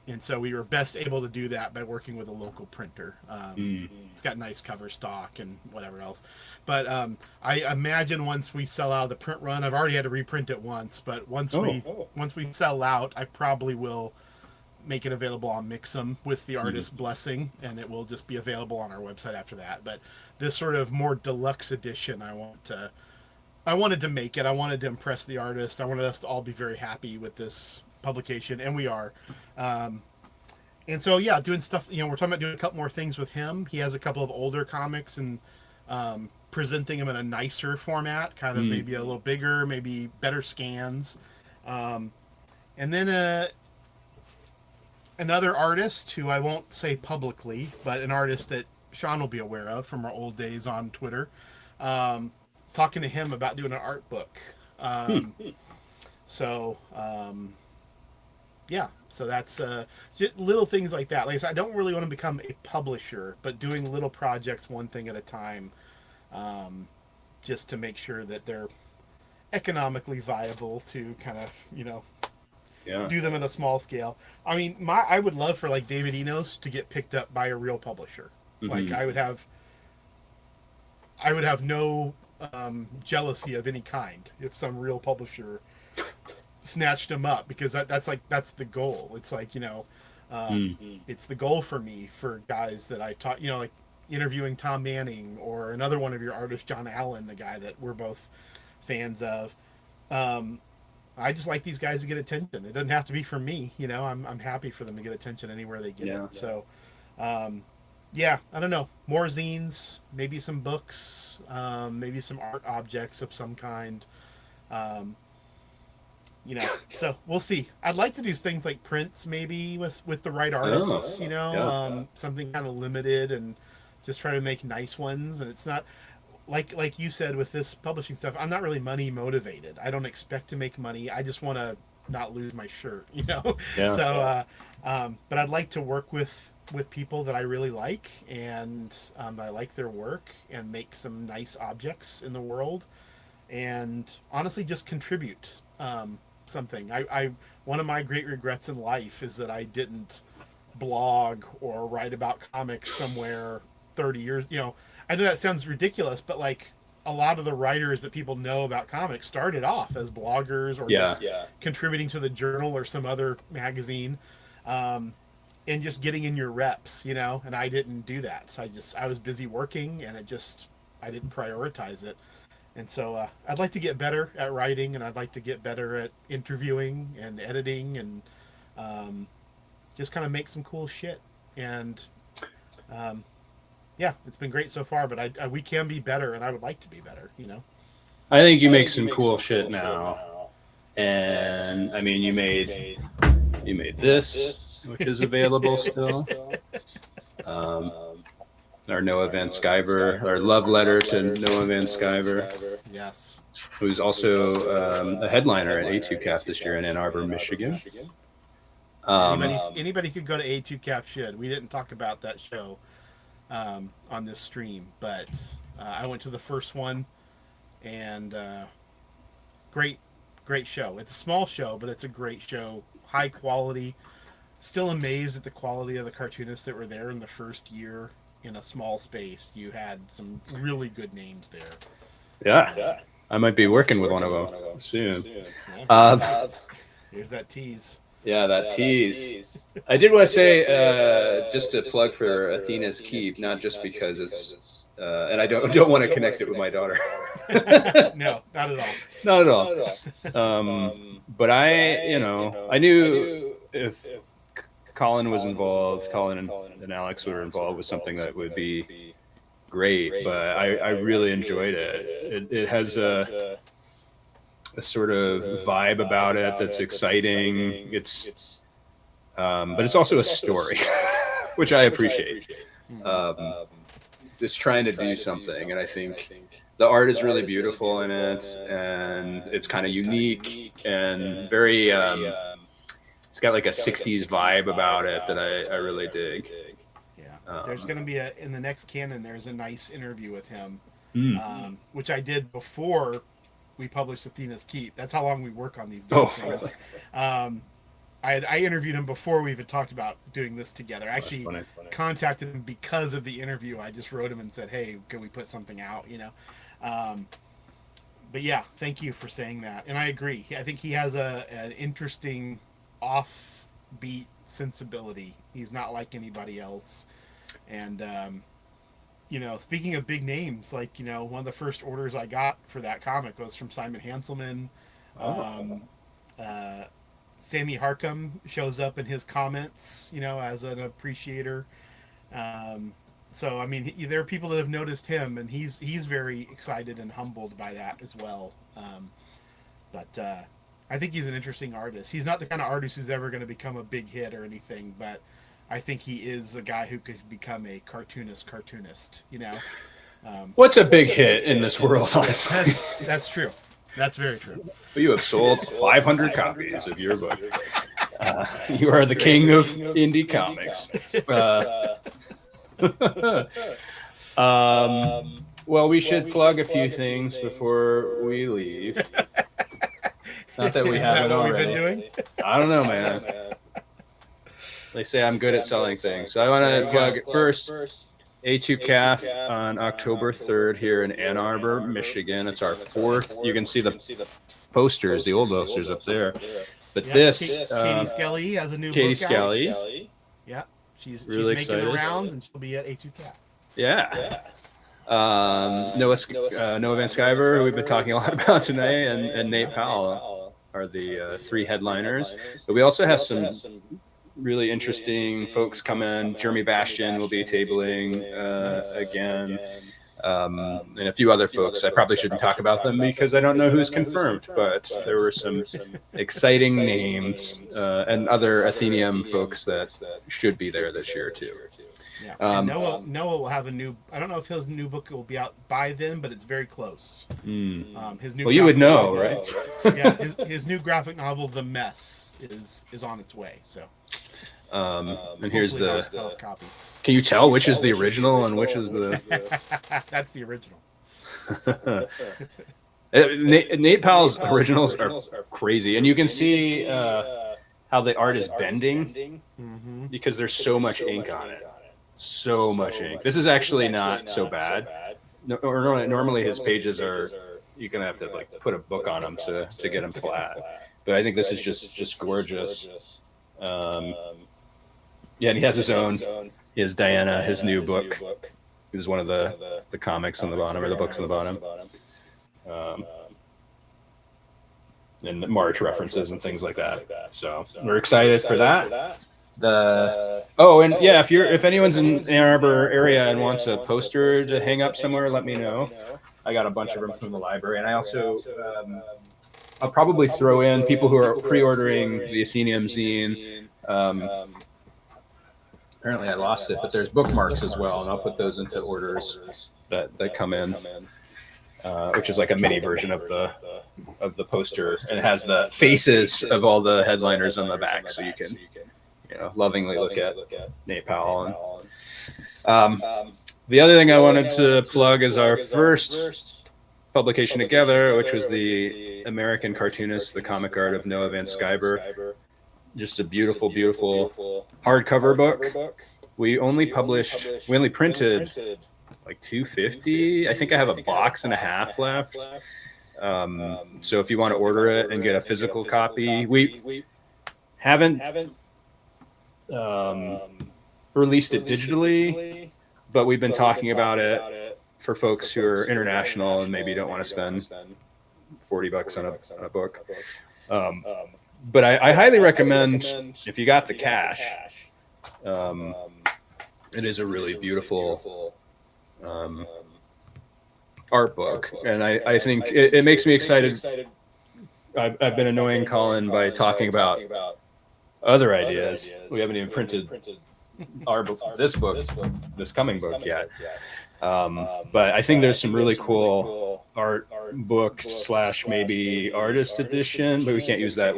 And so we were best able to do that by working with a local printer. It's got nice cover stock and whatever else. But I imagine once we sell out of the print run, I've already had to reprint it once, but once we sell out, I probably will make it available on Mixam with the artist's blessing, and it will just be available on our website after that. But this sort of more deluxe edition, I want to I wanted to make it. I wanted to impress the artist. I wanted us to all be very happy with this publication, and we are. Um, and so yeah, doing stuff. You know, we're talking about doing a couple more things with him. He has a couple of older comics and presenting them in a nicer format, kind of maybe a little bigger, maybe better scans. And then another artist who I won't say publicly, but an artist that Sean will be aware of from our old days on Twitter. Talking to him about doing an art book. So yeah, so that's just little things like that. Like I said, I don't really want to become a publisher, but doing little projects one thing at a time, just to make sure that they're economically viable to kind of, you know, do them at a small scale. I mean, I would love for like David Enos to get picked up by a real publisher. Like I would have no jealousy of any kind if some real publisher snatched him up, because that's the goal. It's like, you know, it's the goal for me for guys that I taught, you know, like interviewing Tom Manning or another one of your artists, John Allen, the guy that we're both fans of. I just like these guys to get attention. It doesn't have to be from me, you know. I'm happy for them to get attention anywhere they get it. So, yeah, I don't know. More zines, maybe some books, maybe some art objects of some kind. You know, so we'll see. I'd like to do things like prints, maybe with the right artists. You know, something kind of limited, and just try to make nice ones. And it's not like you said with this publishing stuff. I'm not really money motivated. I don't expect to make money. I just want to not lose my shirt. You know. So, but I'd like to work with people that I really like, and I like their work, and make some nice objects in the world, and honestly just contribute something. I one of my great regrets in life is that I didn't blog or write about comics somewhere 30 years. You know, I know that sounds ridiculous, but like a lot of the writers that people know about comics started off as bloggers or just contributing to the Journal or some other magazine. And just getting in your reps, you know, and I didn't do that. So I was busy working, and I didn't prioritize it. And so I'd like to get better at writing, and I'd like to get better at interviewing and editing, and just kind of make some cool shit. And yeah, it's been great so far, but we can be better, and I would like to be better, you know. I think you make some cool shit now. And I mean, you made this, which is available still. Our Noah Van Sciver, our love letter to Noah Van Sciver. Yes. Who's also a headliner at A2CAF this year in Ann Arbor, Michigan. Anybody could go to A2CAF should. We didn't talk about that show on this stream, but I went to the first one, and great show. It's a small show, but it's a great show. High quality. Still amazed at the quality of the cartoonists that were there in the first year in a small space. You had some really good names there. Yeah. I might be working with one of them soon. Here's that tease. Yeah, that tease. I did want to say, just a plug for Athena's Keep, not just because it's, and I don't want to connect it with my daughter. No, not at all. Not at all. But I knew if Colin was involved, Colin and Alex were involved with something that would be great, but I really enjoyed it. It has a sort of vibe about it that's exciting. It's but it's also a story, which I appreciate. Just trying to do something, and I think the art is really beautiful in it, and it's kind of unique and very it's got like a 60s vibe about it that I really dig. Yeah. There's going to be in the next canon, there's a nice interview with him, which I did before we published Athena's Keep. That's how long we work on these things. I interviewed him before we even talked about doing this together. I actually contacted him because of the interview. I just wrote him and said, hey, can we put something out, you know? But yeah, thank you for saying that. And I agree. I think he has an interesting offbeat sensibility. He's not like anybody else. And speaking of big names, like, one of the first orders I got for that comic was from Simon Hanselman. Um, uh, Sammy Harcum shows up in his comments, as an appreciator. Um, so I mean, there are people that have noticed him, and he's very excited and humbled by that as well. But I think he's an interesting artist. He's not the kind of artist who's ever going to become a big hit or anything, but I think he is a guy who could become a cartoonist. What's a big hit in this world, honestly? That's true. That's very true. You have sold 500 copies of your book. You are the king of indie comics. Well, we should plug a few things before we leave. Not that we haven't already. We've been doing? I don't know, man. They say I'm good at selling things. So I want to plug first A2 Calf on October 3rd here in Ann Arbor, Michigan. It's our 4th. You can see the posters, the old posters up there. But this... Katie Skelly has a new Katie book Skelly. out. Yeah. She's Really making excited. the rounds, and she'll be at A2 Calf. Yeah. Noah Van Sciver, who we've been talking a lot about tonight, and Nate Powell are the 3 headliners. But we also have some really interesting folks come in. Jeremy Bastian will be tabling again, and a few other folks. I probably shouldn't talk about them because I don't know who's confirmed, but there were some exciting names and other Athenaeum folks that should be there this year too. Yeah. And Noah will have a new. I don't know if his new book will be out by then, but it's very close. His new. Well, you would know, novel, right? Yeah, his new graphic novel, The Mess, is on its way. So. And here's the. I'll have copies. Can you tell which is the original and which is the? That's the original. Nate Powell's originals are crazy, and you can see how the art is bending because there's so much ink on it. So much ink. This is actually not so bad. Normally his pages are, you're gonna have to like put a book on them to get them flat. But I think this is just gorgeous. Yeah, and he has his own. He has Diana, his new book. This is one of the comics on the bottom, or the books on the bottom. And March references and things like that. So we're excited for that. If anyone's in Ann Arbor area and wants a poster to hang up somewhere, let me know. I got a bunch of them from the library, and I also I'll probably throw in people who are pre-ordering the Athenaeum zine. Apparently I lost it, but there's bookmarks as well, and I'll put those into orders that come in, which is like a mini version of the poster, and it has the faces of all the headliners on the back, so you can lovingly look at Nate Powell. And the other thing I wanted to plug is our first publication together, which was the American Cartoonist, the comic art of Noah Van Sciver. Just a beautiful, beautiful hardcover book. We only printed like 250. I think I have a box and a half left. So if you want to order it and get a physical copy, we haven't released it digitally, but we've been talking about it for folks who are international and maybe don't want to spend $40 on a book. But I highly recommend, if you got the cash, it is a really beautiful art book, and I think it makes me excited. I've been annoying Colin by talking about other ideas. We haven't even printed our book, this coming book yet. But I think there's some really cool art book / maybe artist edition, but we can't use that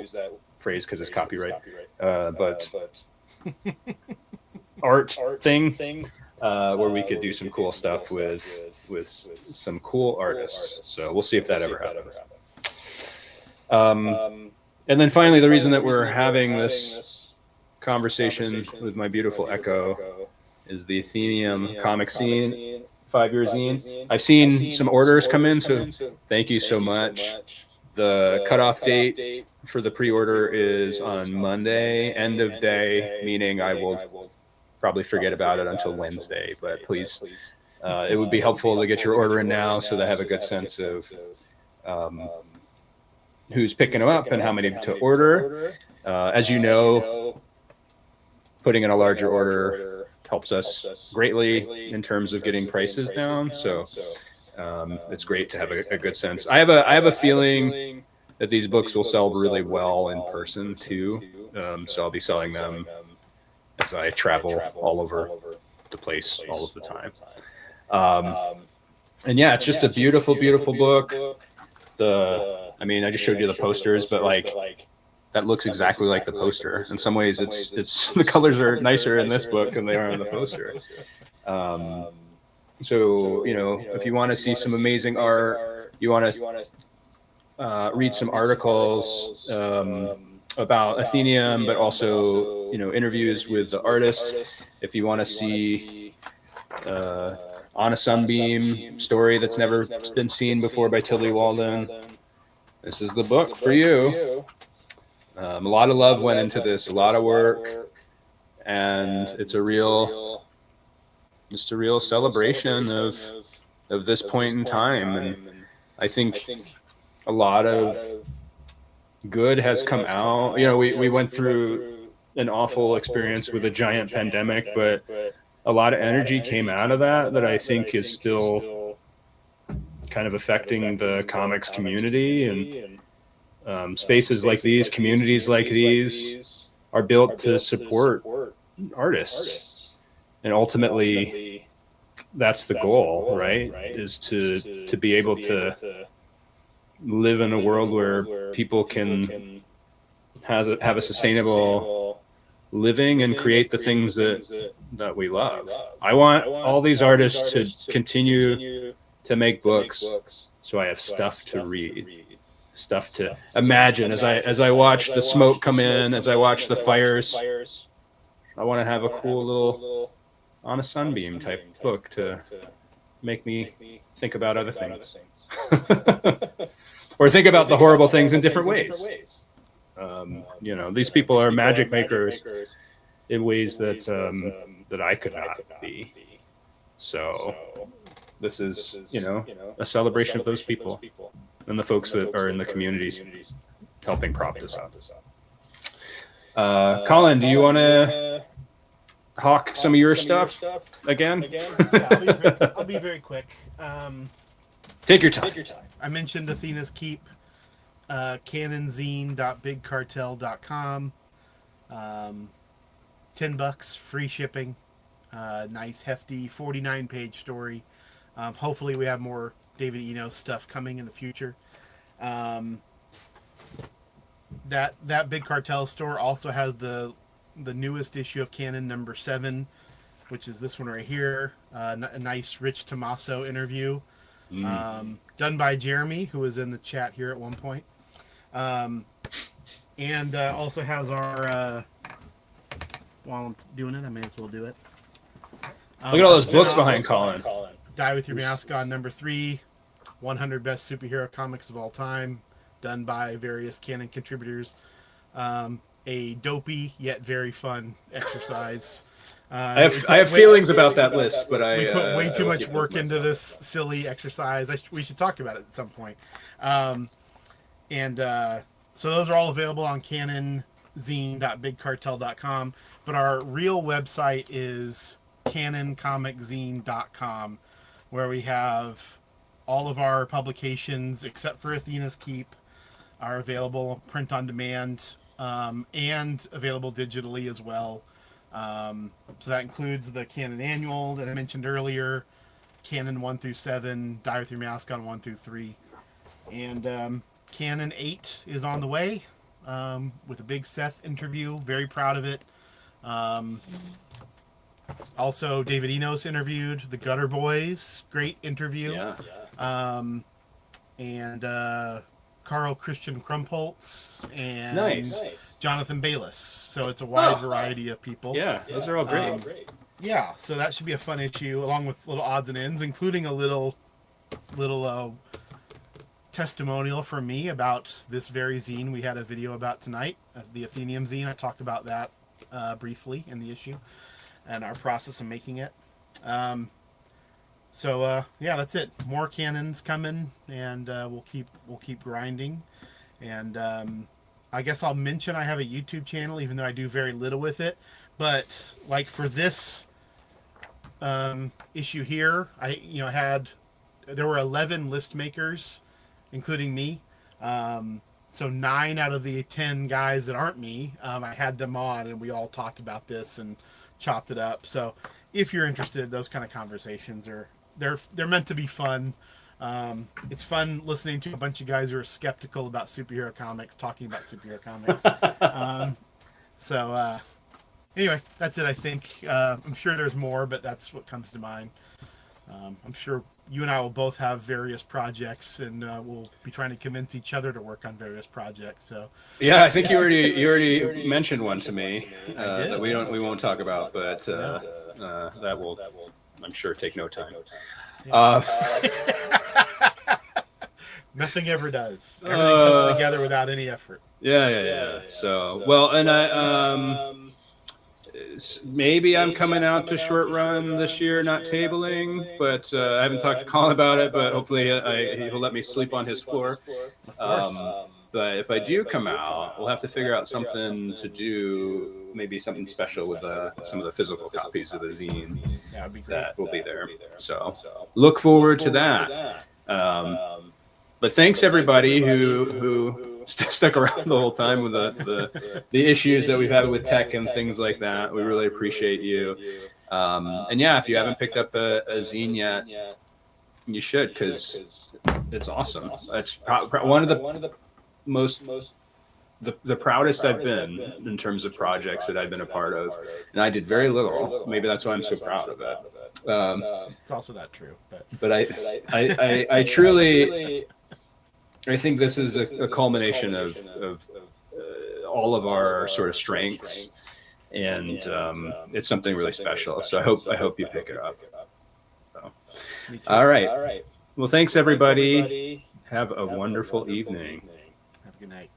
phrase because it's copyright. But art thing where we could do some cool stuff with some cool artists. So we'll see if that ever happens. And then finally, the reason that we're having this conversation with my beautiful Echo is the Athenaeum comic scene 5-year zine. I've seen some orders come in, so thank you so much. The cutoff date for the pre-order is on Monday, end of day, meaning I will probably forget about it until Wednesday, but please It would be helpful to get your order in now so they have a good sense of who's picking them up and how many to order. As you know, putting in a larger order helps us greatly in terms of getting prices down. So it's great to have a good sense. I have a feeling that these books will sell really well in person too. So I'll be selling them as I travel all over the place all of the time. And yeah, it's just a beautiful, beautiful book. I mean, I just showed you the posters, but like that looks exactly like the poster. In some ways, it's the colors are nicer in this book than they are on the poster. So if you want to see some amazing art, you want to read some articles about Athenaeum, but also interviews with the artists. If you want to see On a Sunbeam story that's never been seen before by Tilly Walden, this is the book for you. A lot of love went into this, a lot of work, and it's just a real celebration of this point in time. And I think a lot of good has come out. We went through an awful experience with a giant pandemic, but a lot of energy came out of that I think is still kind of affecting the comics community. And spaces like these, communities like these, are built to support artists. And ultimately, that's the goal, right? Is to be able to live in a world where people can have a sustainable living and create the things that we love. I want all these artists to continue to make books, so I have stuff to read, stuff to imagine as I watch the smoke come in, as I watch the fires. I want to have a cool little On a Sunbeam type book to make me think about other things. Or think about the horrible things in different ways. These people are magic makers in ways that I could not be. So this is, a celebration of those people and the folks that are in the communities helping prop this up. Colin, do you want to hawk some of your stuff again? Yeah, I'll be very quick. Take your time. I mentioned Athena's Keep, canonzine.bigcartel.com. $10, free shipping. Nice, hefty 49-page story. Hopefully we have more David Enos stuff coming in the future. That Big Cartel store also has the newest issue of Canon number 7, which is this one right here. A nice Rich Tommaso interview. Done by Jeremy, who was in the chat here at one point. And also has our while I'm doing it, I may as well do it. Look at all those books behind Colin. Die With Your Mask On number 3, 100 Best Superhero Comics of All Time, done by various Canon contributors. A dopey yet very fun exercise. I have feelings about that list, but we put way too much work into this silly exercise. We should talk about it at some point. So those are all available on canonzine.bigcartel.com. But our real website is canoncomiczine.com, where we have all of our publications, except for Athena's Keep, are available print on demand and available digitally as well. So that includes the Canon Annual that I mentioned earlier, Canon 1 through 7, Die With Your Mask On 1 through 3. And Canon 8 is on the way with a big Seth interview. Very proud of it. Also, David Enos interviewed the Gutter Boys. Great interview. Yeah. And Carl Christian Krumpholtz and Nice. Jonathan Bayless. So it's a wide variety of people. Yeah, those are all great. Yeah, so that should be a fun issue, along with little odds and ends, including a little testimonial from me about this very zine we had a video about tonight, the Athenaeum zine. I talked about that briefly in the issue and our process of making it. So yeah, that's it. More cannons coming, and we'll keep grinding. And I guess I'll mention I have a YouTube channel, even though I do very little with it. But like for this issue here, there were 11 list makers, including me. So 9 out of the 10 guys that aren't me, I had them on, and we all talked about this and chopped it up. So if you're interested, those kind of conversations they're meant to be fun. It's fun listening to a bunch of guys who are skeptical about superhero comics talking about superhero comics. Anyway, that's it. I think I'm sure there's more, but that's what comes to mind. I'm sure you and I will both have various projects, and we'll be trying to convince each other to work on various projects. So yeah, I think you already mentioned one to me that we won't talk about, but that will, I'm sure, take no time. Nothing ever does. Everything comes together without any effort. Yeah. So well, and maybe I'm coming out to short run this year, not tabling, but I haven't talked to Colin about it, but hopefully he'll let me sleep on his floor. But if I do come out, we'll have to figure out something to do, maybe something special with some of the physical copies of the zine that will be there. So look forward to that. But thanks everybody who stuck around the whole time with the issues that we've had with tech and things like that. We really appreciate you. And yeah, if you haven't picked up a zine yet, you should, because it's awesome. It's one of the most the proudest I've been in terms of projects that I've been a part of, and I did very little. Maybe that's why I'm so proud of it. It's also not true, but I truly, I think this is a culmination of all of our sort of strengths, and it's something really special. So I hope you pick it up. So, all right. Well, thanks everybody. Have a wonderful evening. Have a good night.